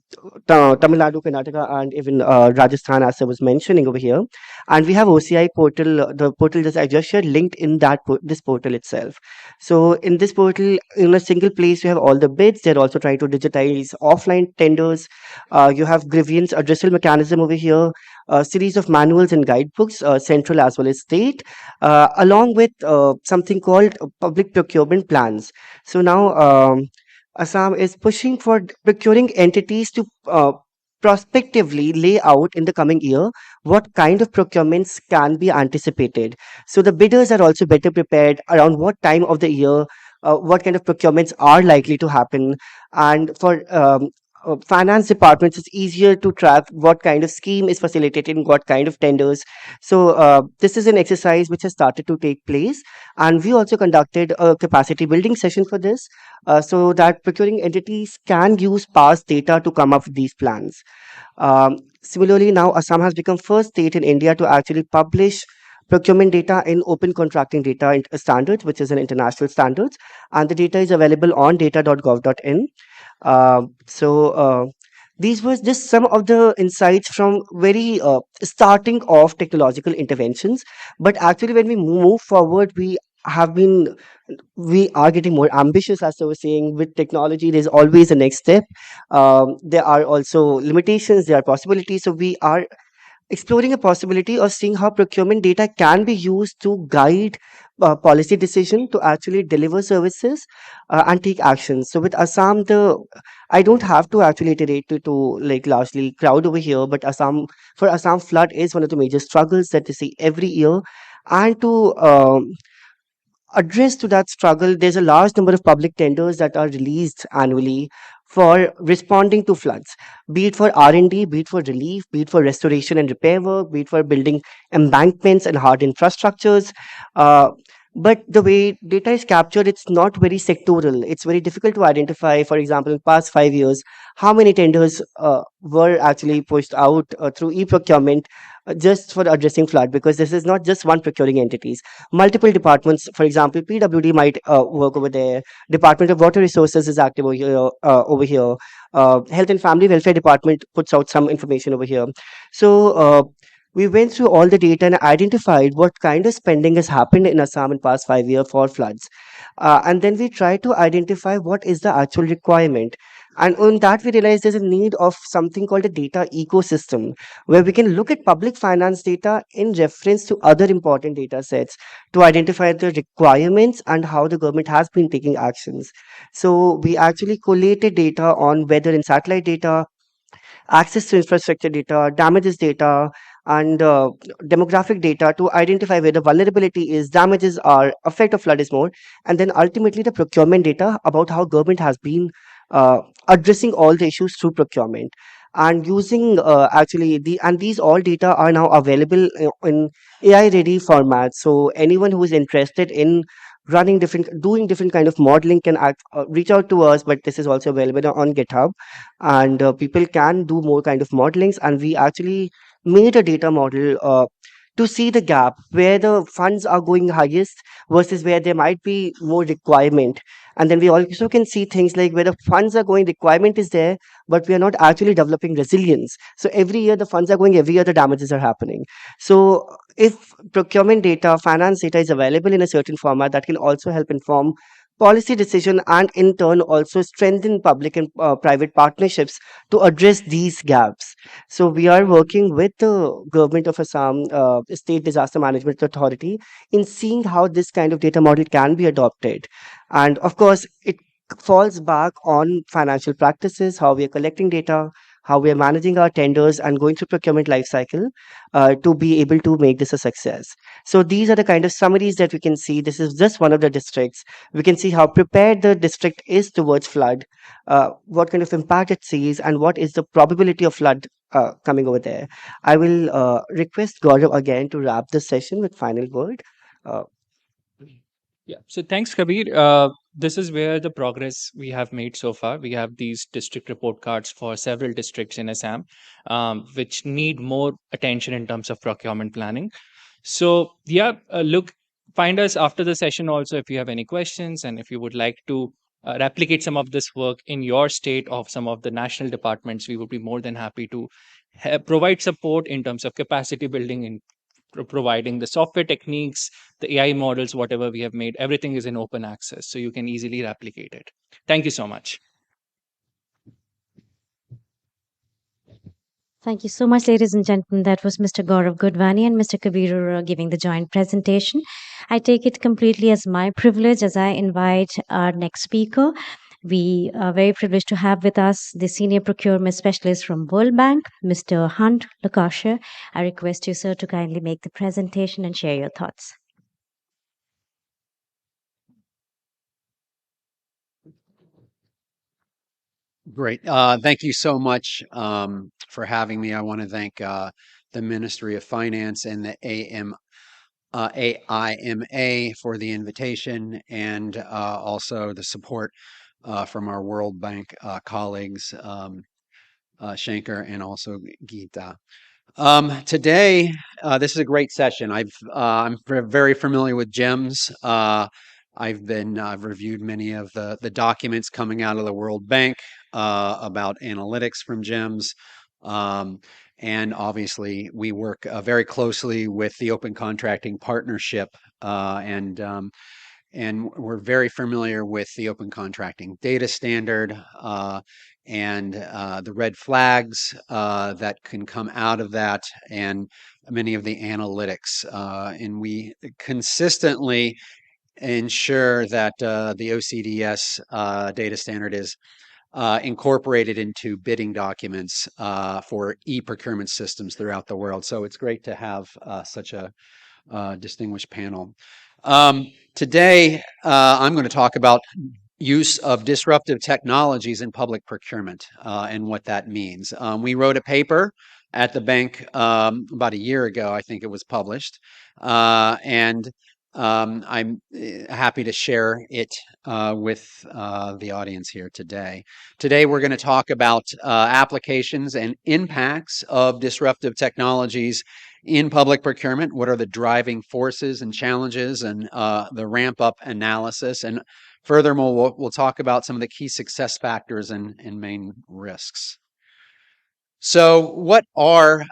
Tamil Nadu, Karnataka, and even Rajasthan, as I was mentioning over here. And we have OCI portal, the portal that I just shared, linked in this portal itself. So in this portal, in a single place, you have all the bids. They're also trying to digitize offline tenders. You have grievance addressal mechanism over here, a series of manuals and guidebooks, central as well as state, along with something called public procurement plans. So now Assam is pushing for procuring entities to prospectively lay out in the coming year what kind of procurements can be anticipated. So the bidders are also better prepared around what time of the year, what kind of procurements are likely to happen. And for finance departments, it's easier to track what kind of scheme is facilitating what kind of tenders. So this is an exercise which has started to take place. And we also conducted a capacity building session for this, so that procuring entities can use past data to come up with these plans. Similarly, now Assam has become first state in India to actually publish procurement data in open contracting data standards, which is an international standards, and the data is available on data.gov.in. So these were just some of the insights from very starting of technological interventions. But actually, when we move forward, have been we are getting more ambitious, as I was saying. With technology, there's always a next step. There are also limitations, there are possibilities. So we are exploring a possibility of seeing how procurement data can be used to guide policy decision to actually deliver services and take actions. So with Assam, the I don't have to actually iterate to like largely crowd over here, but Assam flood is one of the major struggles that they see every year. And to address to that struggle, there's a large number of public tenders that are released annually, for responding to floods, be it for R&D, be it for relief, be it for restoration and repair work, be it for building embankments and hard infrastructures. Uh, but the way data is captured, it's not very sectoral. It's very difficult to identify, for example, in past 5 years, how many tenders were actually pushed out through e-procurement just for addressing flood, because this is not just one procuring entities. Multiple departments, for example, PWD might work over there. Department of Water Resources is active over here. Health and Family Welfare Department puts out some information over here. So we went through all the data and identified what kind of spending has happened in Assam in past 5 years for floods. And then we tried to identify what is the actual requirement. And on that, we realized there's a need of something called a data ecosystem, where we can look at public finance data in reference to other important data sets to identify the requirements and how the government has been taking actions. So we actually collated data on weather and satellite data, access to infrastructure data, damages data, and demographic data to identify where the vulnerability is, damages are, effect of flood is more, and then ultimately the procurement data about how government has been addressing all the issues through procurement. And using actually these all data are now available in AI ready format. So anyone who is interested in doing different kind of modeling can reach out to us, but this is also available on GitHub, and people can do more kind of modelings. And we actually made a data model to see the gap where the funds are going highest versus where there might be more requirement. And then we also can see things like where the funds are going, requirement is there, but we are not actually developing resilience. So every year the funds are going, every year the damages are happening. So if procurement data, finance data is available in a certain format, that can also help inform policy decision and in turn also strengthen public and private partnerships to address these gaps. So we are working with the government of Assam State Disaster Management Authority in seeing how this kind of data model can be adopted. And of course, it falls back on financial practices, how we are collecting data, how we are managing our tenders and going through procurement life cycle to be able to make this a success. So these are the kind of summaries that we can see. This is just one of the districts. We can see how prepared the district is towards flood, what kind of impact it sees, and what is the probability of flood coming over there. I will request Gaurav again to wrap this session with final word. Uh, Yeah. So thanks, Kabir. This is where the progress we have made so far. We have these district report cards for several districts in Assam, which need more attention in terms of procurement planning. So yeah, look, find us after the session also if you have any questions and if you would like to replicate some of this work in your state of some of the national departments. We would be more than happy to provide support in terms of capacity building in providing the software techniques, the AI models, whatever we have made. Everything is in open access, so you can easily replicate it. Thank you so much. Thank you so much, ladies and gentlemen. That was Mr. Gaurav Godhwani and Mr. Kabeer Arora giving the joint presentation. I take it completely as my privilege as I invite our next speaker. We are very privileged to have with us the Senior Procurement Specialist from World Bank, Mr. Hunt Lakasha. I request you, sir, to kindly make the presentation and share your thoughts. Great. Thank you so much for having me. I want to thank the Ministry of Finance and the AIMA for the invitation, and also the support from our World Bank colleagues, Shankar and also Geeta. Today, this is a great session. I'm very familiar with GEMS. I've reviewed many of the documents coming out of the World Bank about analytics from GEMS. And obviously, we work very closely with the Open Contracting Partnership, and we're very familiar with the Open Contracting Data Standard and the red flags that can come out of that, and many of the analytics. And we consistently ensure that the OCDS data standard is incorporated into bidding documents for e-procurement systems throughout the world. So it's great to have such a distinguished panel. Today, I'm going to talk about use of disruptive technologies in public procurement and what that means. We wrote a paper at the bank about a year ago, I think it was published, and I'm happy to share it with the audience here today. Today, we're going to talk about applications and impacts of disruptive technologies in public procurement. What are the driving forces and challenges, and the ramp-up analysis? And furthermore, we'll talk about some of the key success factors and main risks. So what are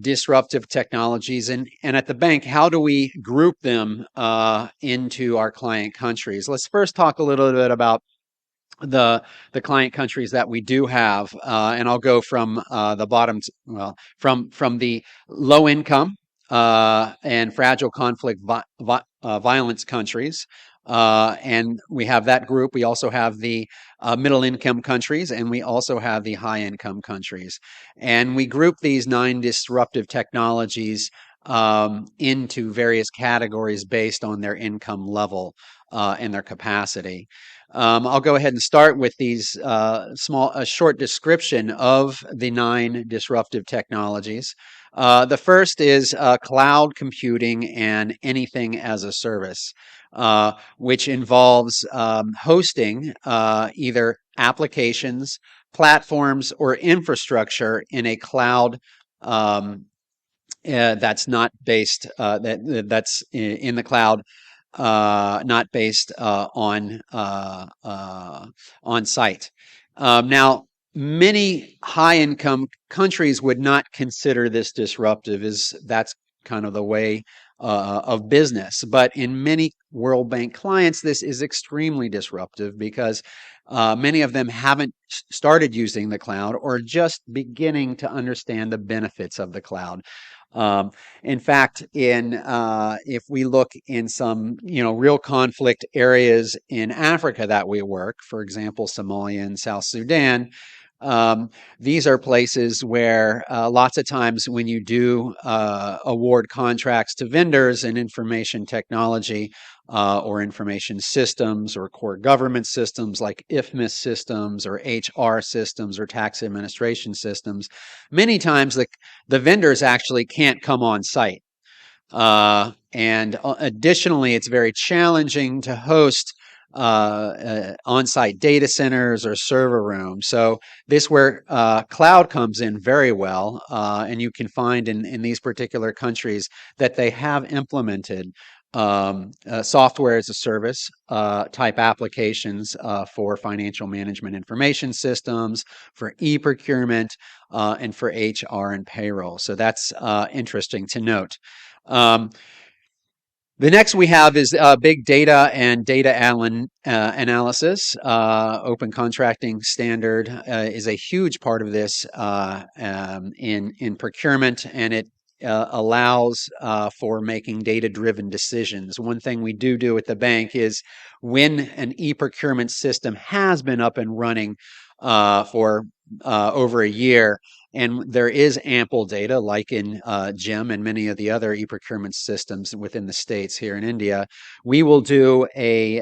disruptive technologies, and at the bank, how do we group them into our client countries? Let's first talk a little bit about the client countries that we do have, and I'll go from the bottom, from the low income and fragile conflict violence countries. And we have that group. We also have the middle income countries, and we also have the high income countries. And we group these 9 disruptive technologies into various categories based on their income level and their capacity. I'll go ahead and start with these a short description of the 9 disruptive technologies. The first is cloud computing and anything as a service, which involves hosting either applications, platforms, or infrastructure in a cloud that's not based that's in the cloud, not based on site. Now, many high-income countries would not consider this disruptive, as that's kind of the way of business. But in many World Bank clients, this is extremely disruptive because many of them haven't started using the cloud or just beginning to understand the benefits of the cloud. In fact, if we look in some real conflict areas in Africa that we work, for example, Somalia and South Sudan, these are places where lots of times when you do award contracts to vendors in information technology or information systems or core government systems like IFMIS systems or HR systems or tax administration systems, many times the vendors actually can't come on site. And additionally, it's very challenging to host on-site data centers or server rooms. So this where cloud comes in very well, and you can find in these particular countries that they have implemented software as a service type applications for financial management information systems, for e-procurement, and for HR and payroll. So that's interesting to note. The next we have is big data and data analysis. Open contracting standard is a huge part of this in procurement, and it allows for making data-driven decisions. One thing we do at the bank is when an e-procurement system has been up and running for over a year, and there is ample data, like in GEM and many of the other e-procurement systems within the states here in India, we will do a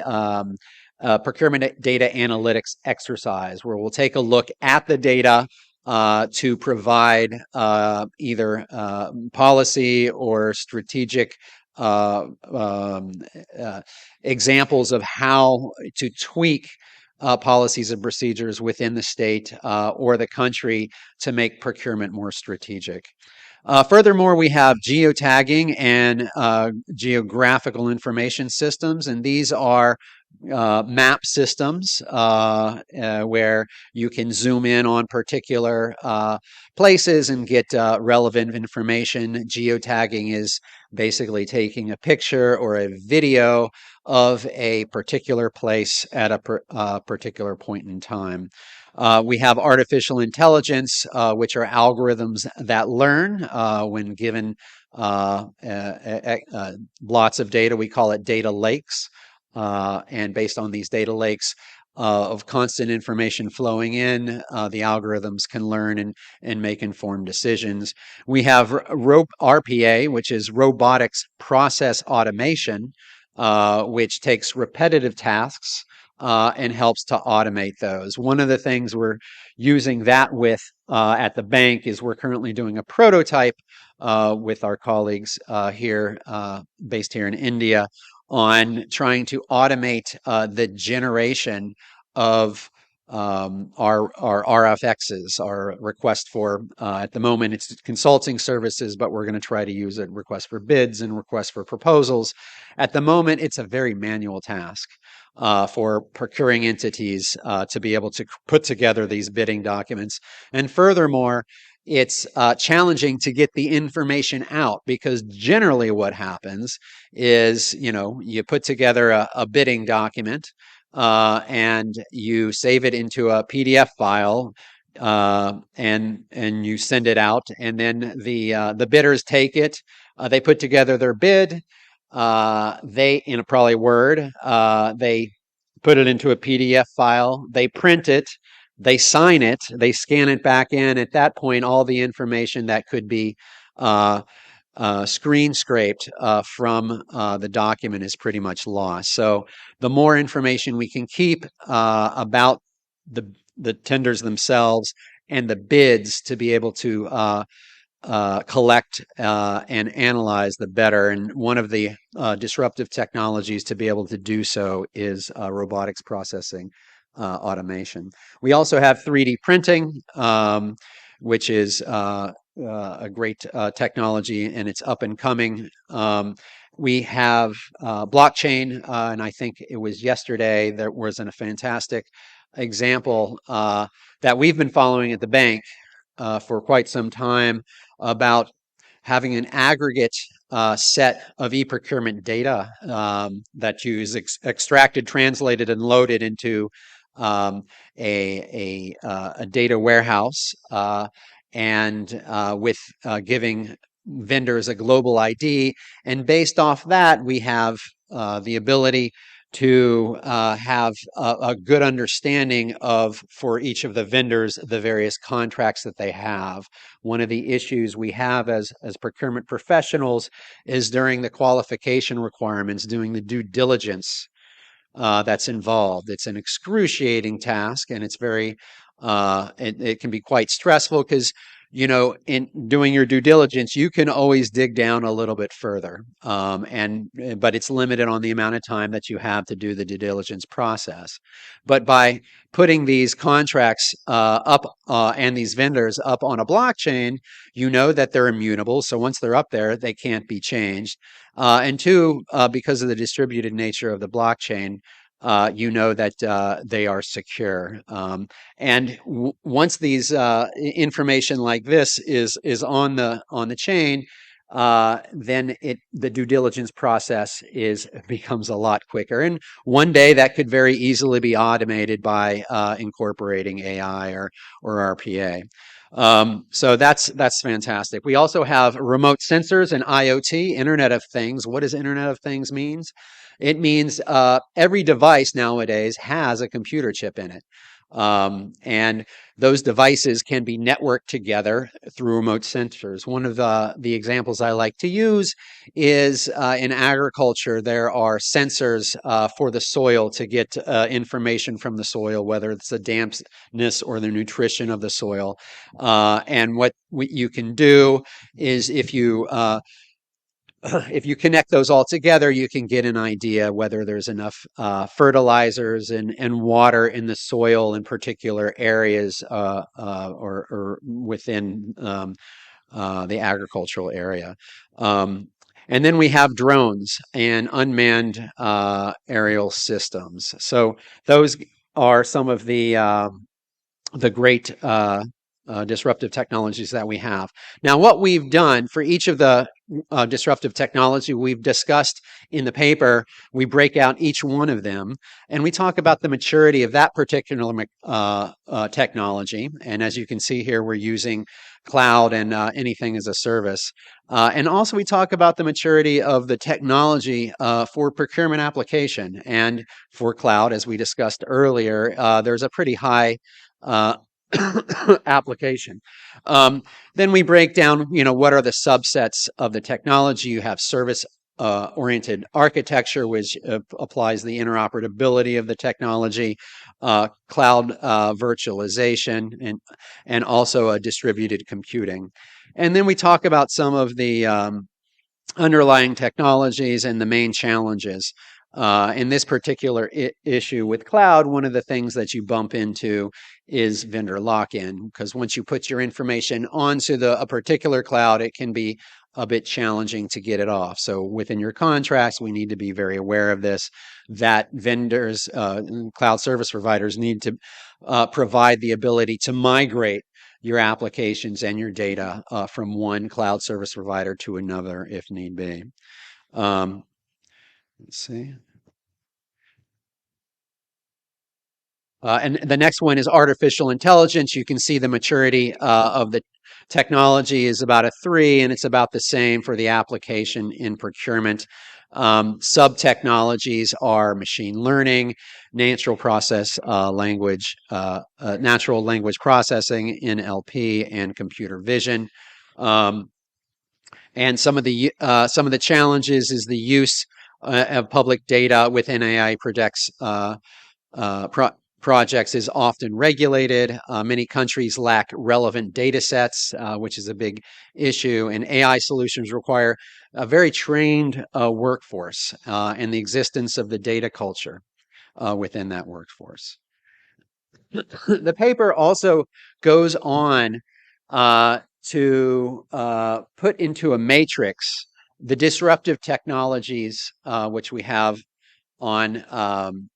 procurement data analytics exercise where we'll take a look at the data to provide either policy or strategic examples of how to tweak policies and procedures within the state or the country to make procurement more strategic. Furthermore, we have geotagging and geographical information systems, and these are map systems where you can zoom in on particular places and get relevant information. Geotagging is basically taking a picture or a video of a particular place at a particular point in time. We have artificial intelligence, which are algorithms that learn when given lots of data. We call it data lakes. And based on these data lakes of constant information flowing in, the algorithms can learn and make informed decisions. We have RPA, which is robotics process automation, which takes repetitive tasks and helps to automate those. One of the things we're using that with at the bank is we're currently doing a prototype with our colleagues here, based here in India, on trying to automate the generation of our RFXs, our request for, at the moment it's consulting services, but we're going to try to use it request for bids and request for proposals. At the moment, it's a very manual task for procuring entities to be able to put together these bidding documents. And furthermore, it's challenging to get the information out, because generally what happens is, you put together a bidding document and you save it into a PDF file, and you send it out, and then the bidders take it. They put together their bid. They, in probably Word, they put it into a PDF file. They print it. They sign it. They scan it back in. At that point, all the information that could be screen scraped from the document is pretty much lost. So the more information we can keep about the tenders themselves and the bids to be able to collect and analyze, the better. And one of the disruptive technologies to be able to do so is robotics processing automation. We also have 3D printing, which is a great technology, and it's up and coming. We have blockchain, and I think it was yesterday there was a fantastic example that we've been following at the bank for quite some time, about having an aggregate set of e-procurement data that you extracted, translated, and loaded into a data warehouse, and with giving vendors a global ID. And based off that, we have the ability to have a good understanding of, for each of the vendors, the various contracts that they have. One of the issues we have as procurement professionals is during the qualification requirements, doing the due diligence that's involved. It's an excruciating task, and it's very it can be quite stressful, because in doing your due diligence, you can always dig down a little bit further, but it's limited on the amount of time that you have to do the due diligence process. But by putting these contracts up and these vendors up on a blockchain, you know that they're immutable. So once they're up there, they can't be changed. And two, because of the distributed nature of the blockchain, you know that they are secure. And once these information like this is on the chain, then the due diligence process becomes a lot quicker. And one day that could very easily be automated by incorporating AI or RPA. So that's fantastic. We also have remote sensors and IoT, Internet of Things. What does Internet of Things means? It means every device nowadays has a computer chip in it. And those devices can be networked together through remote sensors. One of the examples I like to use is in agriculture. There are sensors for the soil to get information from the soil, whether it's the dampness or the nutrition of the soil. And what you can do is, if you connect those all together, you can get an idea whether there's enough fertilizers and water in the soil in particular areas or within the agricultural area. And then we have drones and unmanned aerial systems. So those are some of the great disruptive technologies that we have. Now, what we've done for each of the disruptive technology we've discussed in the paper, we break out each one of them, and we talk about the maturity of that particular technology. And as you can see here, we're using cloud and anything as a service. And also we talk about the maturity of the technology for procurement application. And for cloud, as we discussed earlier, there's a pretty high application. Then we break down, what are the subsets of the technology. You have service oriented architecture, which applies the interoperability of the technology, cloud virtualization, and also a distributed computing. And then we talk about some of the underlying technologies and the main challenges. In this particular issue with cloud, one of the things that you bump into is vendor lock-in, because once you put your information onto a particular cloud, it can be a bit challenging to get it off. So within your contracts, we need to be very aware of this, that vendors, cloud service providers need to provide the ability to migrate your applications and your data from one cloud service provider to another if need be. Let's see. And the next one is artificial intelligence. You can see the maturity of the technology is about a 3, and it's about the same for the application in procurement. Sub-technologies are machine learning, natural language processing, NLP, and computer vision. And some of the challenges is the use of public data within AI projects is often regulated. Many countries lack relevant data sets, which is a big issue, and AI solutions require a very trained workforce and the existence of the data culture within that workforce. The paper also goes on to put into a matrix the disruptive technologies which we have on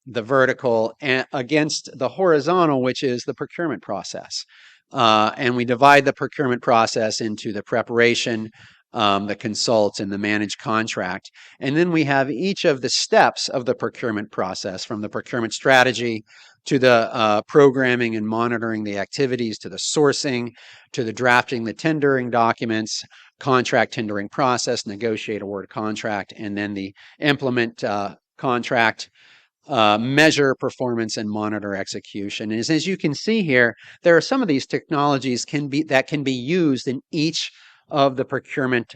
the vertical against the horizontal, which is the procurement process. And we divide the procurement process into the preparation, the consult, and the managed contract. And then we have each of the steps of the procurement process, from the procurement strategy to the programming and monitoring the activities, to the sourcing, to the drafting the tendering documents, contract tendering process, negotiate award contract, and then the implement contract, measure performance, and monitor execution. And as you can see here, there are some of these technologies that can be used in each of the procurement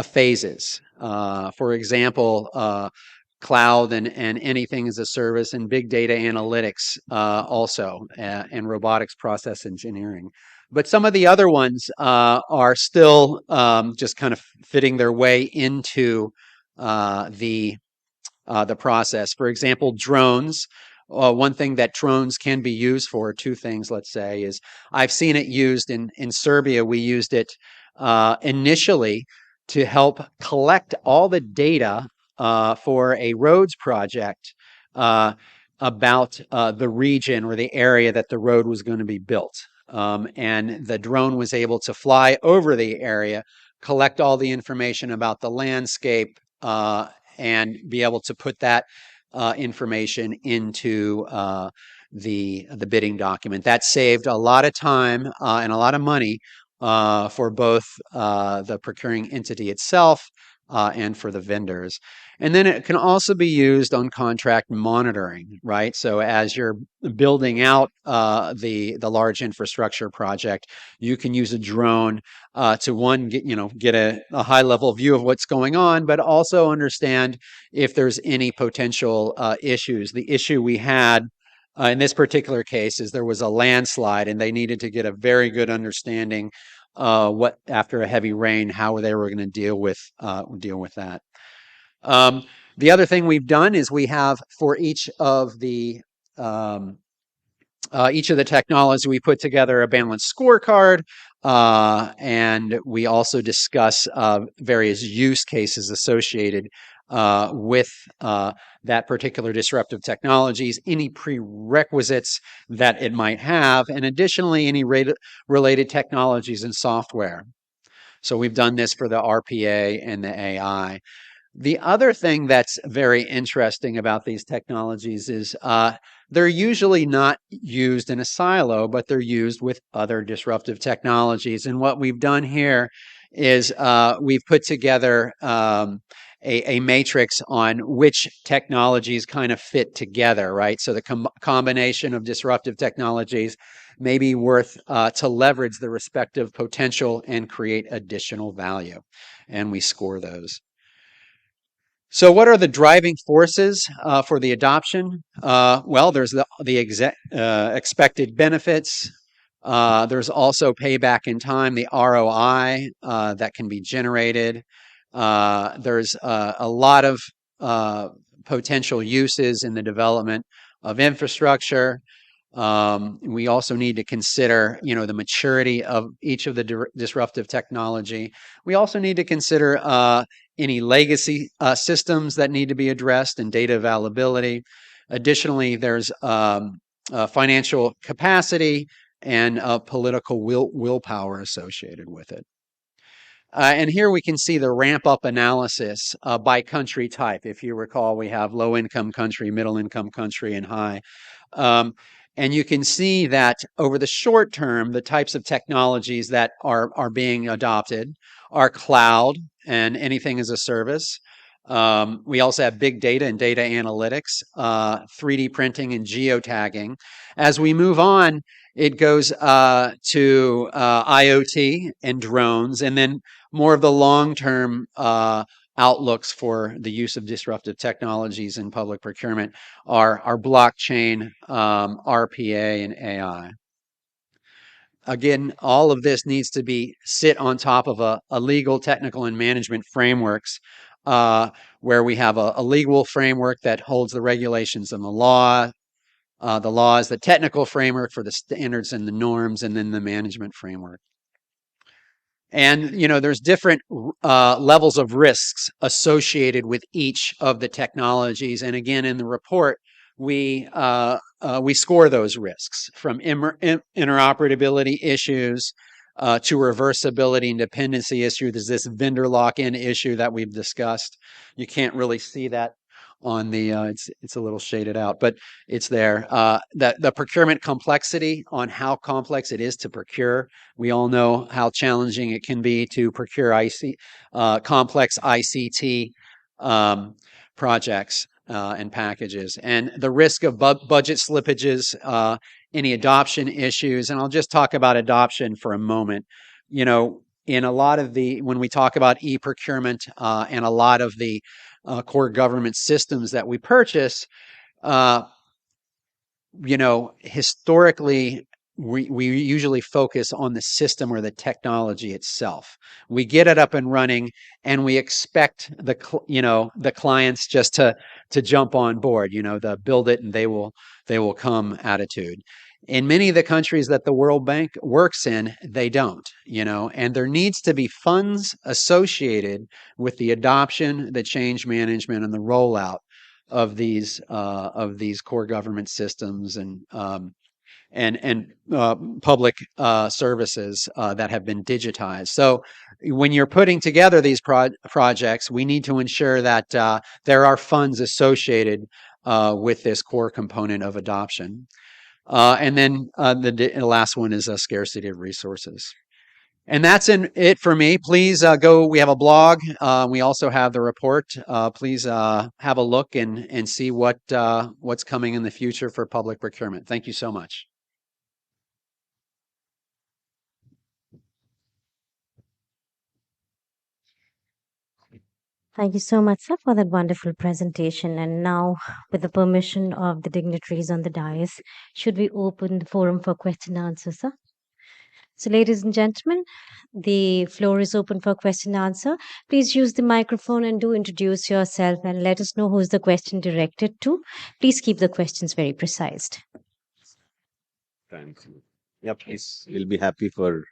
phases. For example, cloud and anything as a service, and big data analytics also, and robotics process engineering. But some of the other ones are still just kind of fitting their way into the process. For example, drones. One thing that drones can be used for, 2 things, let's say, is I've seen it used in Serbia. We used it initially to help collect all the data for a roads project about the region or the area that the road was going to be built. And the drone was able to fly over the area, collect all the information about the landscape, and be able to put that information into the bidding document. That saved a lot of time and a lot of money for both the procuring entity itself and for the vendors. And then it can also be used on contract monitoring, right? So as you're building out the large infrastructure project, you can use a drone to get a high level view of what's going on, but also understand if there's any potential issues. The issue we had in this particular case is there was a landslide, and they needed to get a very good understanding what after a heavy rain, how they were going to deal with that. The other thing we've done is we have for each of the technologies, we put together a balanced scorecard, and we also discuss various use cases associated with that particular disruptive technologies, any prerequisites that it might have, and additionally, any related technologies and software. So we've done this for the RPA and the AI. The other thing that's very interesting about these technologies is they're usually not used in a silo, but they're used with other disruptive technologies. And what we've done here is we've put together a matrix on which technologies kind of fit together, right? So the combination of disruptive technologies may be worth to leverage the respective potential and create additional value. And we score those. So, what are the driving forces for the adoption? Well, there's the expected benefits. There's also payback in time, the ROI that can be generated. There's a lot of potential uses in the development of infrastructure. We also need to consider, the maturity of each of the disruptive technology. We also need to consider any legacy systems that need to be addressed and data availability. Additionally, there's financial capacity and political willpower associated with it. And here we can see the ramp up analysis by country type. If you recall, we have low income country, middle income country, and high. And you can see that over the short term, the types of technologies that are being adopted are cloud and anything as a service. We also have big data and data analytics, 3D printing and geotagging. As we move on, it goes to IoT and drones, and then more of the long-term outlooks for the use of disruptive technologies in public procurement are blockchain, RPA, and AI. Again, all of this needs to be sit on top of a legal, technical, and management frameworks where we have a legal framework that holds the regulations and the law. The law is the technical framework for the standards and the norms, and then the management framework. And, there's different levels of risks associated with each of the technologies. And again, in the report, we score those risks from interoperability issues to reversibility and dependency issue. There's this vendor lock-in issue that we've discussed. You can't really see that on the it's a little shaded out, but it's there. The procurement complexity, on how complex it is to procure. We all know how challenging it can be to procure complex ICT projects and packages, and the risk of budget slippages, any adoption issues. And I'll just talk about adoption for a moment. In a lot of when we talk about e-procurement and a lot of the core government systems that we purchase, historically, we usually focus on the system or the technology itself. We get it up and running, and we expect the clients just to jump on board. The build it and they will come attitude. In many of the countries that the World Bank works in, they don't, and there needs to be funds associated with the adoption, the change management, and the rollout of these core government systems and public services that have been digitized. So when you're putting together these projects, we need to ensure that there are funds associated with this core component of adoption. And then the last one is a scarcity of resources. And that's it for me. Please go. We have a blog. We also have the report. Please have a look and see what's coming in the future for public procurement. Thank you so much. Thank you so much, sir, for that wonderful presentation. And now, with the permission of the dignitaries on the dais, should we open the forum for question and answer, sir? So, ladies and gentlemen, the floor is open for question and answer. Please use the microphone and do introduce yourself and let us know who's the question directed to. Please keep the questions very precise. Thanks. Yeah, please. We'll be happy for.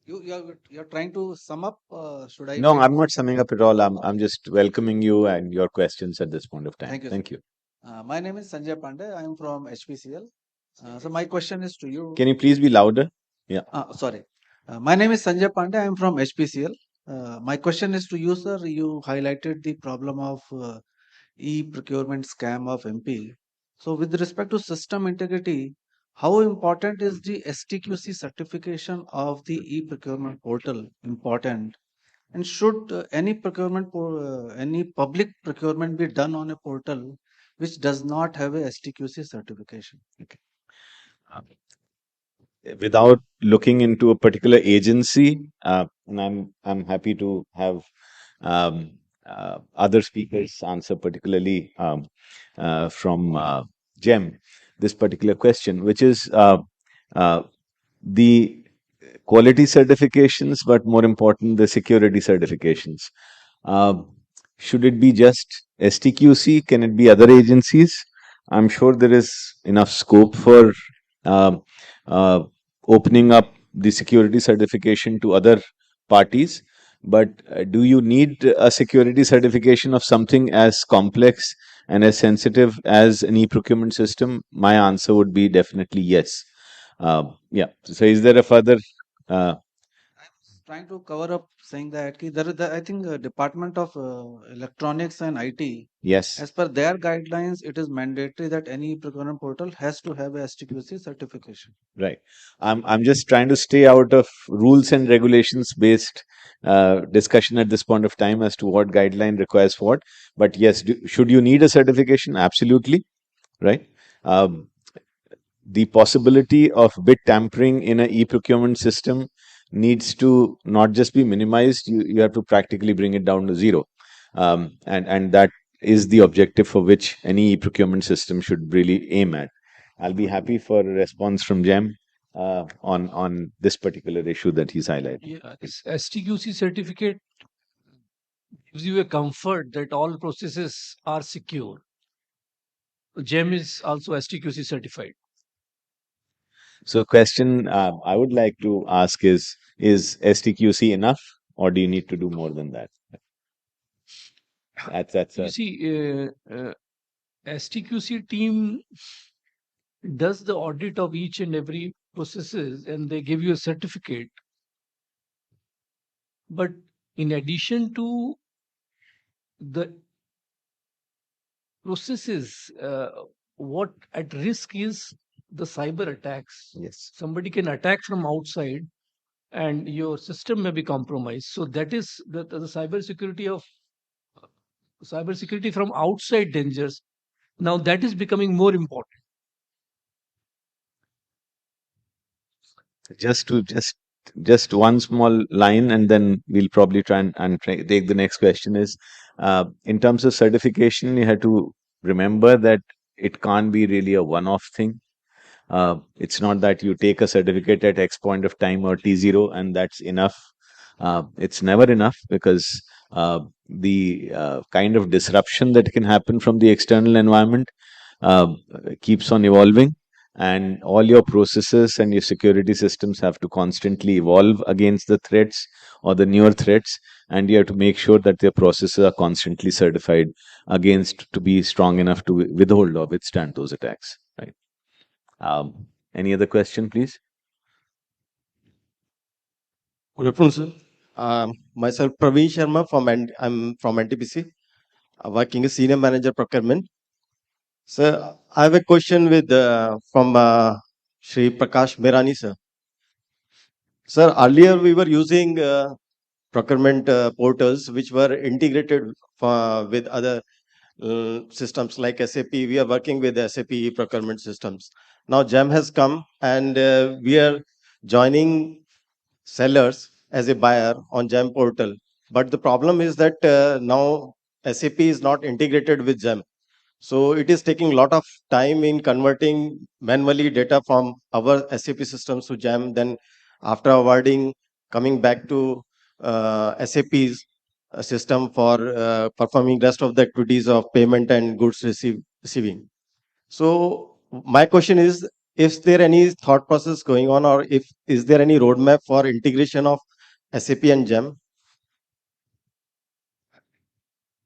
You're trying to sum up. Should I? No, I'm not summing up at all. I'm just welcoming you and your questions at this point of time. Thank you. Thank you. My name is Sanjay Pandey. I am from HPCL. So my question is to you. Can you please be louder? Yeah. Sorry. My name is Sanjay Pandey. I am from HPCL. My question is to you, sir. You highlighted the problem of e-procurement scam of MP. So with respect to system integrity, how important is the STQC certification of the e-procurement portal important? And should any public procurement be done on a portal which does not have a STQC certification? Okay. Without looking into a particular agency, and I'm happy to have other speakers answer, particularly from GEM, this particular question, which is the quality certifications, but more important, the security certifications. Should it be just STQC? Can it be other agencies? I'm sure there is enough scope for um, uh, opening up the security certification to other parties. But do you need a security certification of something as complex and as sensitive as an e-procurement system? My answer would be definitely yes. Yeah. So, is there a further? Trying to cover up saying that there is I think Department of Electronics and IT, Yes. as per their guidelines, it is mandatory that any procurement portal has to have a STQC certification. Right. I'm just trying to stay out of rules and regulations based discussion at this point of time as to what guideline requires what. But yes, should you need a certification? Absolutely. Right. The possibility of bit tampering in an e-procurement system needs to not just be minimized, you have to practically bring it down to zero. And that is the objective for which any e-procurement system should really aim at. I'll be happy for a response from Jem on this particular issue that he's highlighted. Yeah, this STQC certificate gives you a comfort that all processes are secure. GEM is also STQC certified. So, question I would like to ask is STQC enough, or do you need to do more than that? That's You see, STQC team does the audit of each and every processes, and they give you a certificate. But in addition to the processes, what at risk is the cyber attacks. yes. Somebody can attack from outside, and your system may be compromised. So that is the cybersecurity from outside dangers. Now that is becoming more important. Just one small line, and then we'll probably try and take the next question. Is in terms of certification, you have to remember that it can't be really a one-off thing. It's not that you take a certificate at X point of time or T0 and that's enough. It's never enough, because the kind of disruption that can happen from the external environment uh, keeps on evolving, and all your processes and your security systems have to constantly evolve against the threats or the newer threats, and you have to make sure that their processes are constantly certified against to be strong enough to withhold or withstand those attacks. Right. Any other question, please? Good afternoon, sir. Myself, Praveen Sharma I'm from NTPC, working as Senior Manager Procurement. Sir, I have a question with from Shri Prakash Mirani, sir. Sir, earlier we were using procurement portals which were integrated with other systems like SAP. We are working with SAP procurement systems. Now GEM has come, and we are joining sellers as a buyer on GEM portal. But the problem is that now SAP is not integrated with GEM. So it is taking a lot of time in converting manually data from our SAP systems to GEM. Then after awarding, coming back to SAP's system for performing rest of the activities of payment and goods receiving. So my question is there any thought process going on, or if is there any roadmap for integration of SAP and GEM?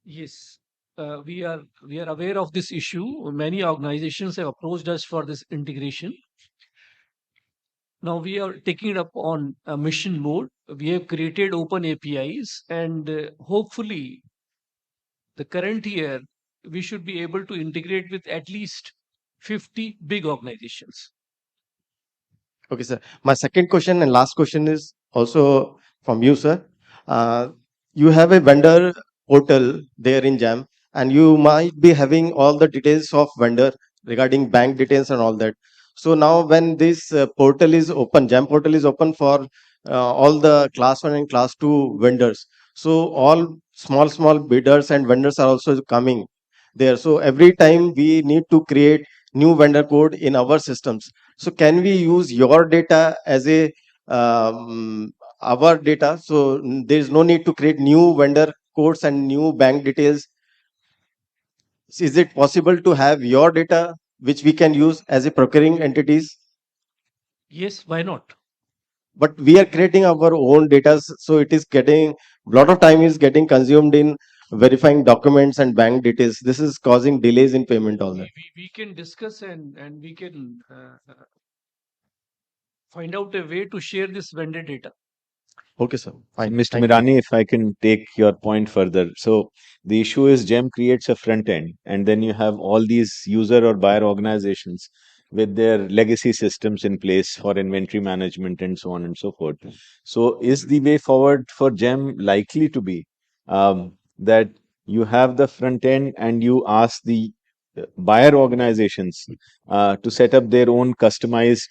Yes, we are aware of this issue. Many organizations have approached us for this integration. Now we are taking it up on a mission mode. We have created open APIs, and hopefully, the current year we should be able to integrate with at least 50 big organizations. Okay, sir. My second question and last question is also from you, sir. You have a vendor portal there in GEM, and you might be having all the details of vendor regarding bank details and all that. So now when this portal is open, GEM portal is open for all the class 1 and class 2 vendors. So all small bidders and vendors are also coming there. So every time we need to create new vendor code in our systems. So can we use your data as a our data? So there is no need to create new vendor codes and new bank details. Is it possible to have your data which we can use as a procuring entities? Yes, why not? But we are creating our own data, so it is getting a lot of time is getting consumed in verifying documents and bank details. This is causing delays in payment all that. We can discuss and we can find out a way to share this vendor data. Okay, sir. So, Fine. Mr. Thank you. Mirani, if I can take your point further. So, the issue is GEM creates a front end, and then you have all these user or buyer organizations with their legacy systems in place for inventory management and so on and so forth. So, is the way forward for GEM likely to be that you have the front end and you ask the buyer organizations to set up their own customized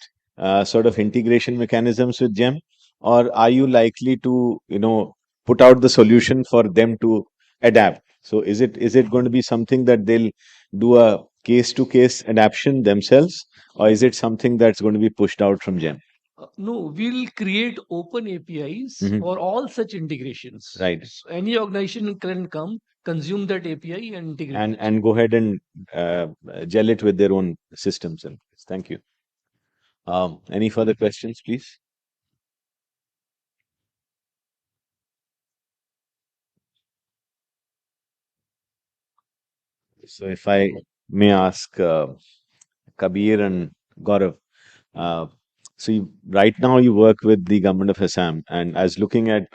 sort of integration mechanisms with GEM? Or are you likely to put out the solution for them to adapt? So is it going to be something that they'll do a case to case adaptation themselves, or is it something that's going to be pushed out from GEM? No, we'll create open APIs for all such integrations. Right. So any organization can come, consume that API and integrate. And go ahead and gel it with their own systems. Thank you. Any further questions, please? So if I may ask Kabir and Gaurav, uh, so right now you work with the government of Assam, and as looking at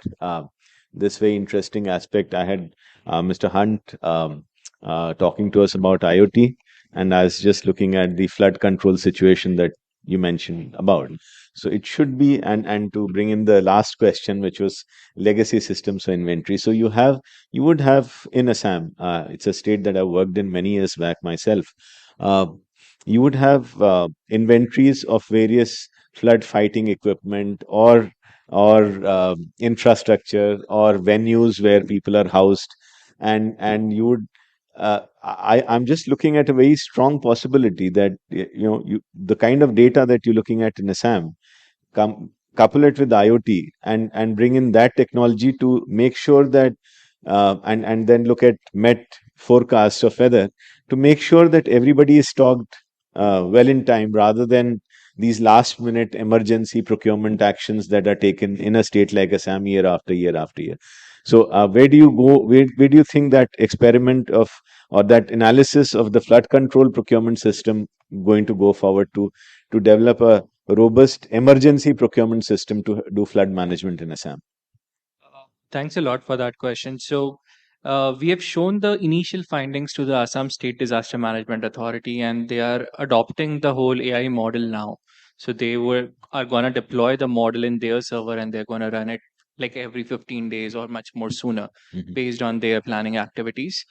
this very interesting aspect, I had Mr. Hunt talking to us about IoT, and I was just looking at the flood control situation that you mentioned about. So it should be, and to bring in the last question, which was legacy systems for inventory. So you would have in Assam, it's a state that I worked in many years back myself. Uh, you would have inventories of various flood fighting equipment or infrastructure or venues where people are housed, and you would I'm just looking at a very strong possibility that the kind of data that you're looking at in Assam, couple it with IoT and bring in that technology to make sure that and then look at Met forecasts of weather to make sure that everybody is stocked well in time, rather than these last minute emergency procurement actions that are taken in a state like Assam year after year after year. So where do you go? Where do you think that experiment of or that analysis of the flood control procurement system going to go forward to develop a robust emergency procurement system to do flood management in Assam? Thanks a lot for that question. So, we have shown the initial findings to the Assam State Disaster Management Authority, and they are adopting the whole AI model now. So are going to deploy the model in their server, and they're going to run it like every 15 days or much more sooner, based on their planning activities.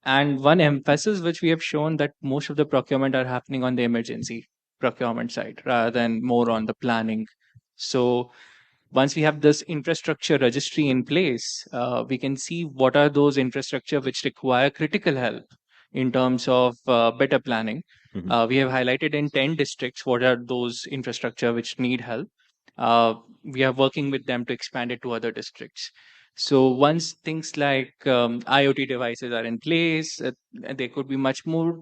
And one emphasis which we have shown that most of the procurement are happening on the emergency procurement side rather than more on the planning. So once we have this infrastructure registry in place, we can see what are those infrastructure which require critical help in terms of better planning. We have highlighted in 10 districts what are those infrastructure which need help. We are working with them to expand it to other districts. So once things like IoT devices are in place, there could be much more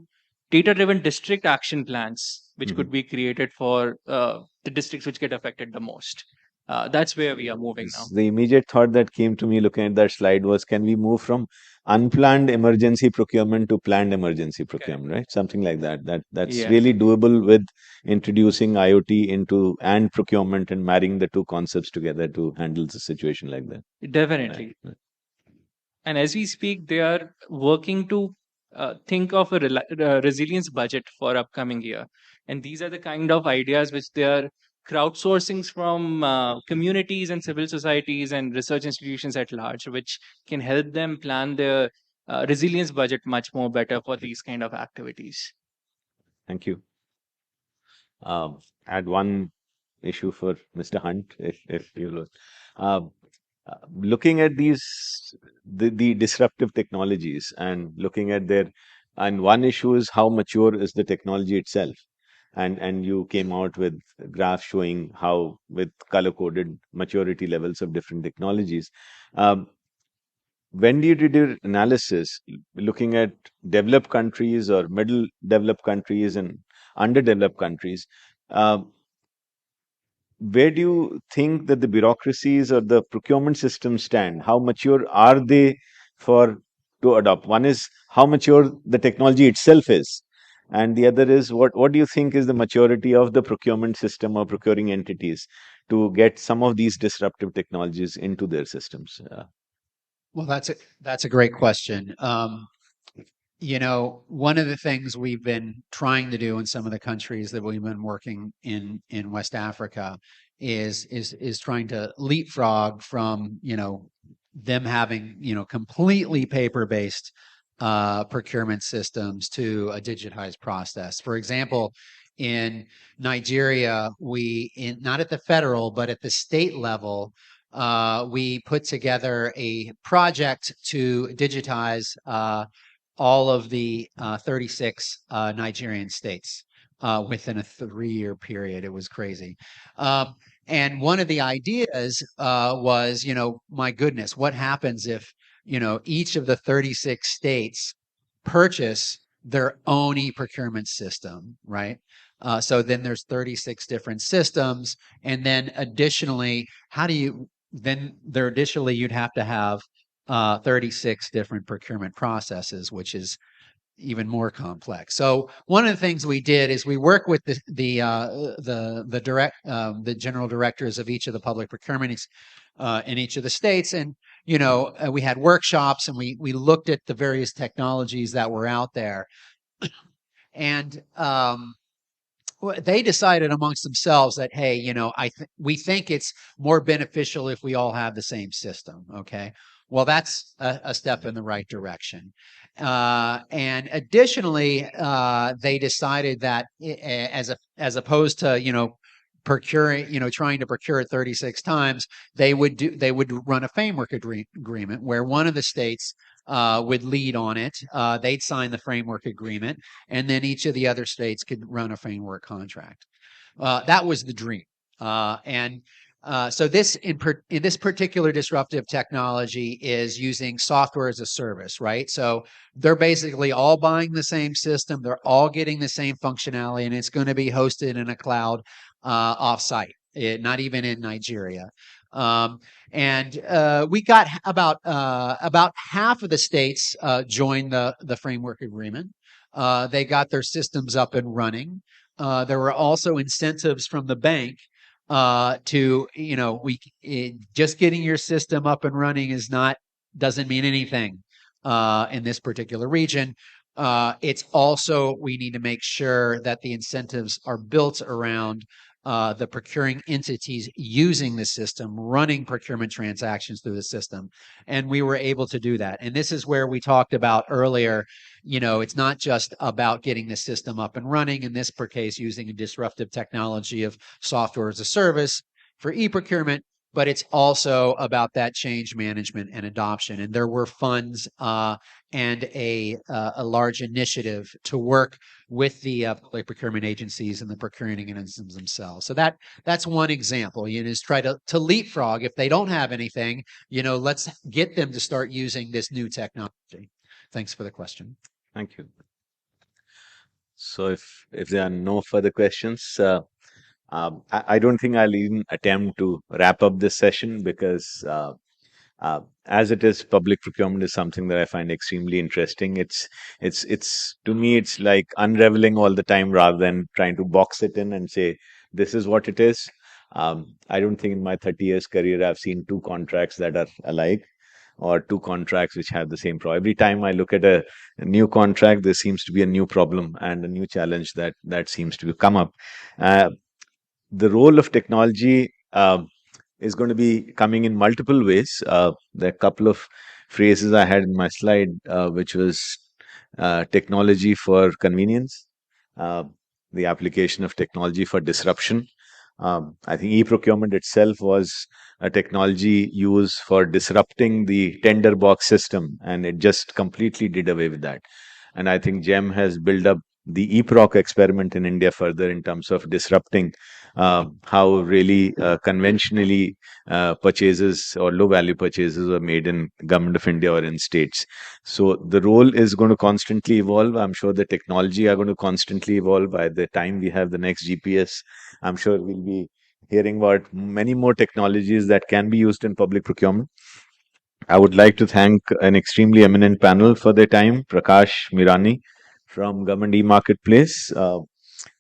data-driven district action plans which could be created for the districts which get affected the most. That's where we are moving now. The immediate thought that came to me looking at that slide was, can we move from unplanned emergency procurement to planned emergency procurement, right? Something like that. That's Yeah. really doable with introducing IoT into and procurement and marrying the two concepts together to handle the situation like that. Definitely. Right. And as we speak, they are working to think of a resilience budget for upcoming year. And these are the kind of ideas which they are crowdsourcing from communities and civil societies and research institutions at large, which can help them plan their resilience budget much more better for these kind of activities. Thank you. Add one issue for Mr. Hunt, if you will. Looking at the disruptive technologies and looking at their, and one issue is how mature is the technology itself. And you came out with a graph showing how with color coded maturity levels of different technologies. Um, when you did your analysis, looking at developed countries or middle developed countries and underdeveloped countries, uh, where do you think that the bureaucracies or the procurement systems stand? How mature are they for to adopt? One is how mature the technology itself is, and the other is what do you think is the maturity of the procurement system or procuring entities to get some of these disruptive technologies into their systems? Well, that's a great question. One of the things we've been trying to do in some of the countries that we've been working in West Africa is trying to leapfrog from, them having, completely paper-based procurement systems to a digitized process. For example, in Nigeria, not at the federal, but at the state level, we put together a project to digitize all of the 36 Nigerian states within a 3-year period. It was crazy. And one of the ideas was, my goodness, what happens if, each of the 36 states purchase their own e-procurement system, right? So then there's 36 different systems. And then additionally, you'd have to have 36 different procurement processes, which is even more complex. So one of the things we did is we work with the general directors of each of the public procurements in each of the states, and we had workshops and we looked at the various technologies that were out there, and they decided amongst themselves that, hey, we think it's more beneficial if we all have the same system. Okay, well, that's a step in the right direction. And additionally, they decided that as opposed to procuring, trying to procure it 36 times, they would run a framework agreement where one of the states would lead on it. They'd sign the framework agreement, and then each of the other states could run a framework contract. That was the dream. So this in this particular disruptive technology is using software as a service, right? So they're basically all buying the same system, they're all getting the same functionality, and it's going to be hosted in a cloud offsite, not even in Nigeria. And we got about half of the states joined the framework agreement. They got their systems up and running. There were also incentives from the bank to just getting your system up and running doesn't mean anything in this particular region. It's also, we need to make sure that the incentives are built around the procuring entities using the system, running procurement transactions through the system. And we were able to do that. And this is where we talked about earlier, it's not just about getting the system up and running, in this case, using a disruptive technology of software as a service for e-procurement, but it's also about that change management and adoption. And there were funds and a large initiative to work with the public procurement agencies and the procuring agencies themselves. So that's one example. Is try to leapfrog. If they don't have anything, let's get them to start using this new technology. Thanks for the question. Thank you. So if there are no further questions, I don't think I'll even attempt to wrap up this session because as it is, public procurement is something that I find extremely interesting. It's to me, it's like unraveling all the time rather than trying to box it in and say, this is what it is. I don't think in my 30 years career, I've seen 2 contracts that are alike or 2 contracts which have the same problem. Every time I look at a new contract, there seems to be a new problem and a new challenge that seems to come up. The role of technology is going to be coming in multiple ways. There are a couple of phrases I had in my slide, which was technology for convenience, the application of technology for disruption, I think e-procurement itself was a technology used for disrupting the tender box system, and it just completely did away with that. And I think GEM has built up the e-proc experiment in India further in terms of disrupting how really conventionally purchases or low value purchases are made in government of India or in states. So the role is going to constantly evolve. I'm sure the technology are going to constantly evolve. By the time we have the next GPS, I'm sure we'll be hearing about many more technologies that can be used in public procurement. I would like to thank an extremely eminent panel for their time. Prakash Mirani from Government E-Marketplace. Um,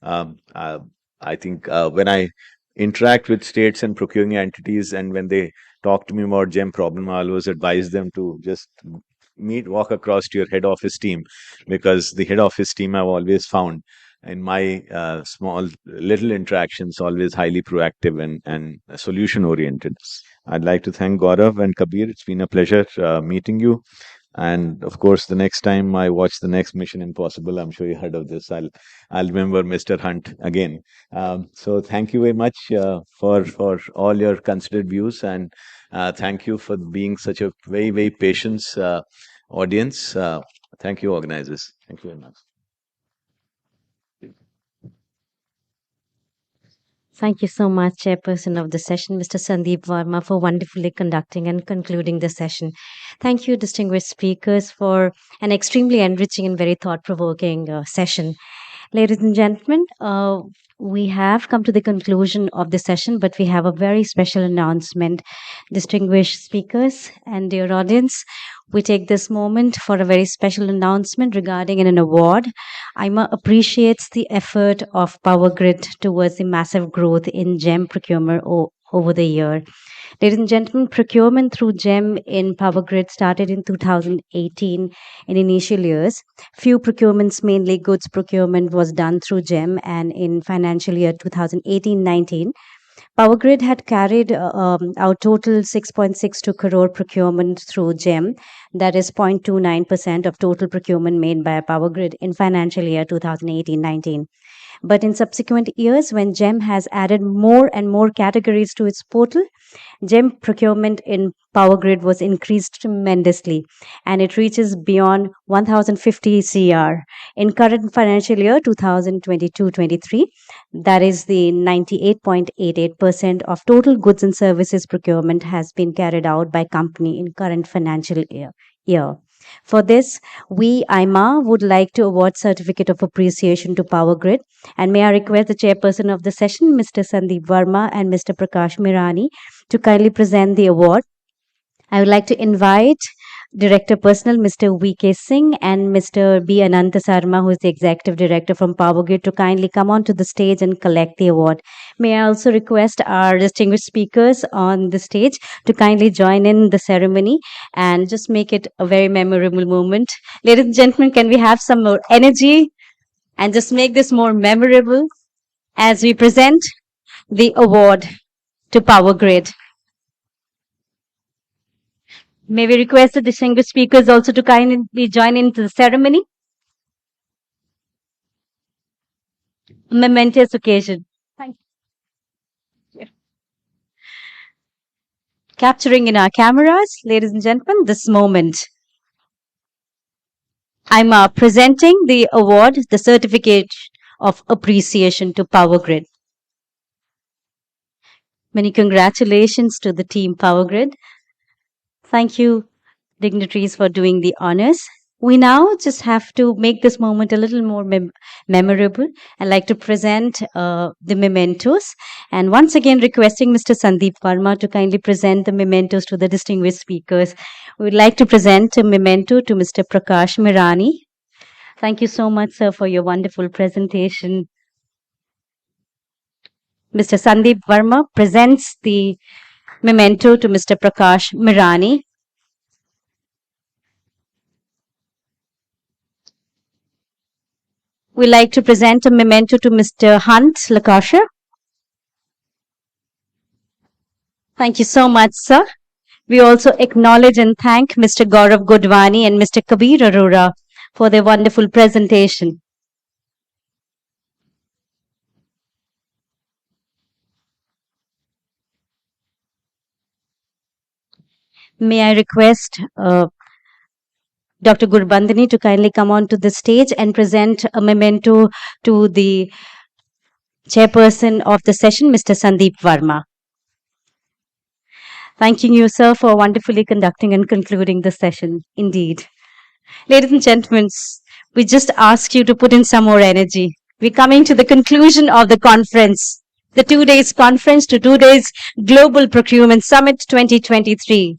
uh, I think when I interact with states and procuring entities, and when they talk to me about GEM problem, I always advise them to just walk across to your head office team, because the head office team I've always found in my small little interactions always highly proactive and solution oriented. I'd like to thank Gaurav and Kabir. It's been a pleasure meeting you. And of course, the next time I watch the next Mission Impossible, I'm sure you heard of this. I'll remember Mr. Hunt again. So thank you very much for all your considered views, and thank you for being such a very patient audience. Thank you, organizers. Thank you very much. Thank you so much, Chairperson of the session, Mr. Sandeep Verma, for wonderfully conducting and concluding the session. Thank you, distinguished speakers, for an extremely enriching and very thought-provoking session. Ladies and gentlemen, we have come to the conclusion of the session, but we have a very special announcement. Distinguished speakers and dear audience, we take this moment for a very special announcement regarding an award. AIMA appreciates the effort of Power Grid towards the massive growth in GEM procurement over the year. Ladies and gentlemen, procurement through GEM in Power Grid started in 2018 in initial years. Few procurements, mainly goods procurement, was done through GEM, and in financial year 2018-19, Power Grid had carried out total 6.62 crore procurement through GEM, that is 0.29% of total procurement made by Power Grid in financial year 2018-19. But in subsequent years, when GEM has added more and more categories to its portal, GEM procurement in Power Grid was increased tremendously, and it reaches beyond 1050 CR. In current financial year 2022-23, that is the 98.88% of total goods and services procurement has been carried out by company in current financial year. For this, we, AIMA, would like to award Certificate of Appreciation to Power Grid. And may I request the chairperson of the session, Mr. Sandeep Verma and Mr. Prakash Mirani, to kindly present the award. I would like to invite Director Personnel, Mr. V.K. Singh, and Mr. B. Ananta Sarma, who is the Executive Director from Power Grid, to kindly come onto the stage and collect the award. May I also request our distinguished speakers on the stage to kindly join in the ceremony and just make it a very memorable moment. Ladies and gentlemen, can we have some more energy and just make this more memorable as we present the award to Power Grid? May we request the distinguished speakers also to kindly join into the ceremony? A momentous occasion. Thank you. Capturing in our cameras, ladies and gentlemen, this moment. I'm presenting the award, the Certificate of Appreciation to Power Grid. Many congratulations to the team Power Grid. Thank you, dignitaries, for doing the honors. We now just have to make this moment a little more memorable. I'd like to present the mementos, and once again requesting Mr. Sandeep Verma to kindly present the mementos to the distinguished speakers. We would like to present a memento to Mr. Prakash Mirani. Thank you so much, sir, for your wonderful presentation. Mr. Sandeep Verma presents the memento to Mr. Prakash Mirani. We'd like to present a memento to Mr. Hunt Lakasha. Thank you so much, sir. We also acknowledge and thank Mr. Gaurav Godhwani and Mr. Kabeer Arora for their wonderful presentation. May I request Dr. Gurbandani to kindly come on to the stage and present a memento to the chairperson of the session, Mr. Sandeep Verma. Thanking you, sir, for wonderfully conducting and concluding the session. Indeed. Ladies and gentlemen, we just ask you to put in some more energy. We're coming to the conclusion of the conference, the 2 days conference to 2 days Global Procurement Summit 2023.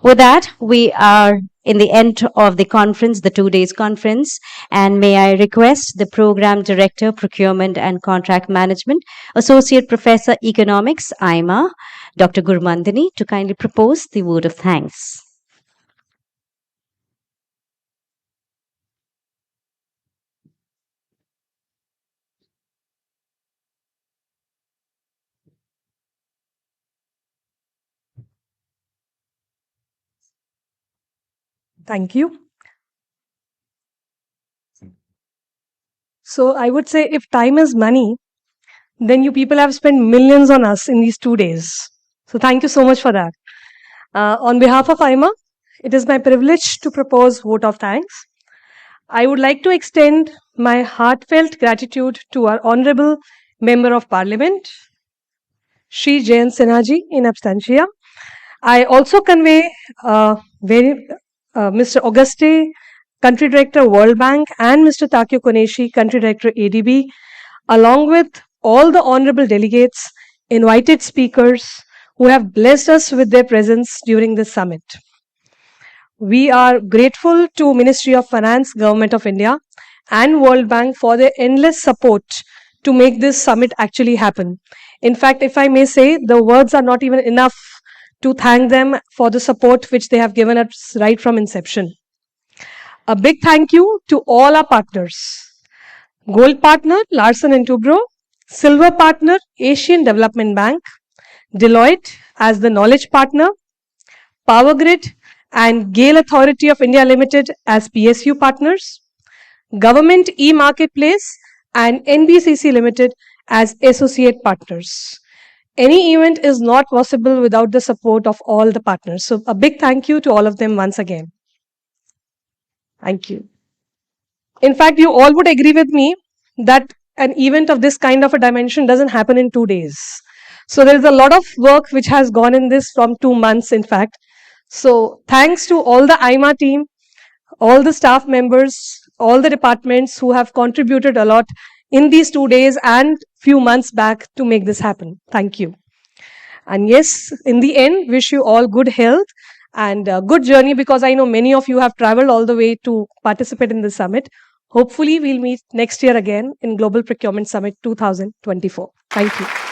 With that, we are in the end of the conference, the 2 days conference, and may I request the Program Director, Procurement and Contract Management, Associate Professor, Economics, AIMA, Dr. Gurmandani, to kindly propose the word of thanks. Thank you. So I would say if time is money, then you people have spent millions on us in these 2 days. So thank you so much for that. On behalf of AIMA, it is my privilege to propose vote of thanks. I would like to extend my heartfelt gratitude to our Honorable Member of Parliament, Shri Jayant Sinha in absentia. I also convey Mr. Auguste, Country Director, World Bank, and Mr. Takio Koneshi, Country Director, ADB, along with all the honorable delegates, invited speakers who have blessed us with their presence during this summit. We are grateful to Ministry of Finance, Government of India, and World Bank for their endless support to make this summit actually happen. In fact, if I may say, the words are not even enough to thank them for the support which they have given us right from inception. A big thank you to all our partners. Gold partner, Larsen & Toubro. Silver partner, Asian Development Bank. Deloitte as the knowledge partner. Power Grid and Gale Authority of India Limited as PSU partners. Government e-marketplace and NBCC Limited as associate partners. Any event is not possible without the support of all the partners. So a big thank you to all of them once again. Thank you. In fact, you all would agree with me that an event of this kind of a dimension doesn't happen in 2 days. So there is a lot of work which has gone in this from 2 months, in fact. So thanks to all the AIMA team, all the staff members, all the departments who have contributed a lot in these 2 days and few months back to make this happen. Thank you. And yes, in the end, wish you all good health and a good journey, because I know many of you have traveled all the way to participate in the summit. Hopefully, we'll meet next year again in Global Procurement Summit 2024. Thank you.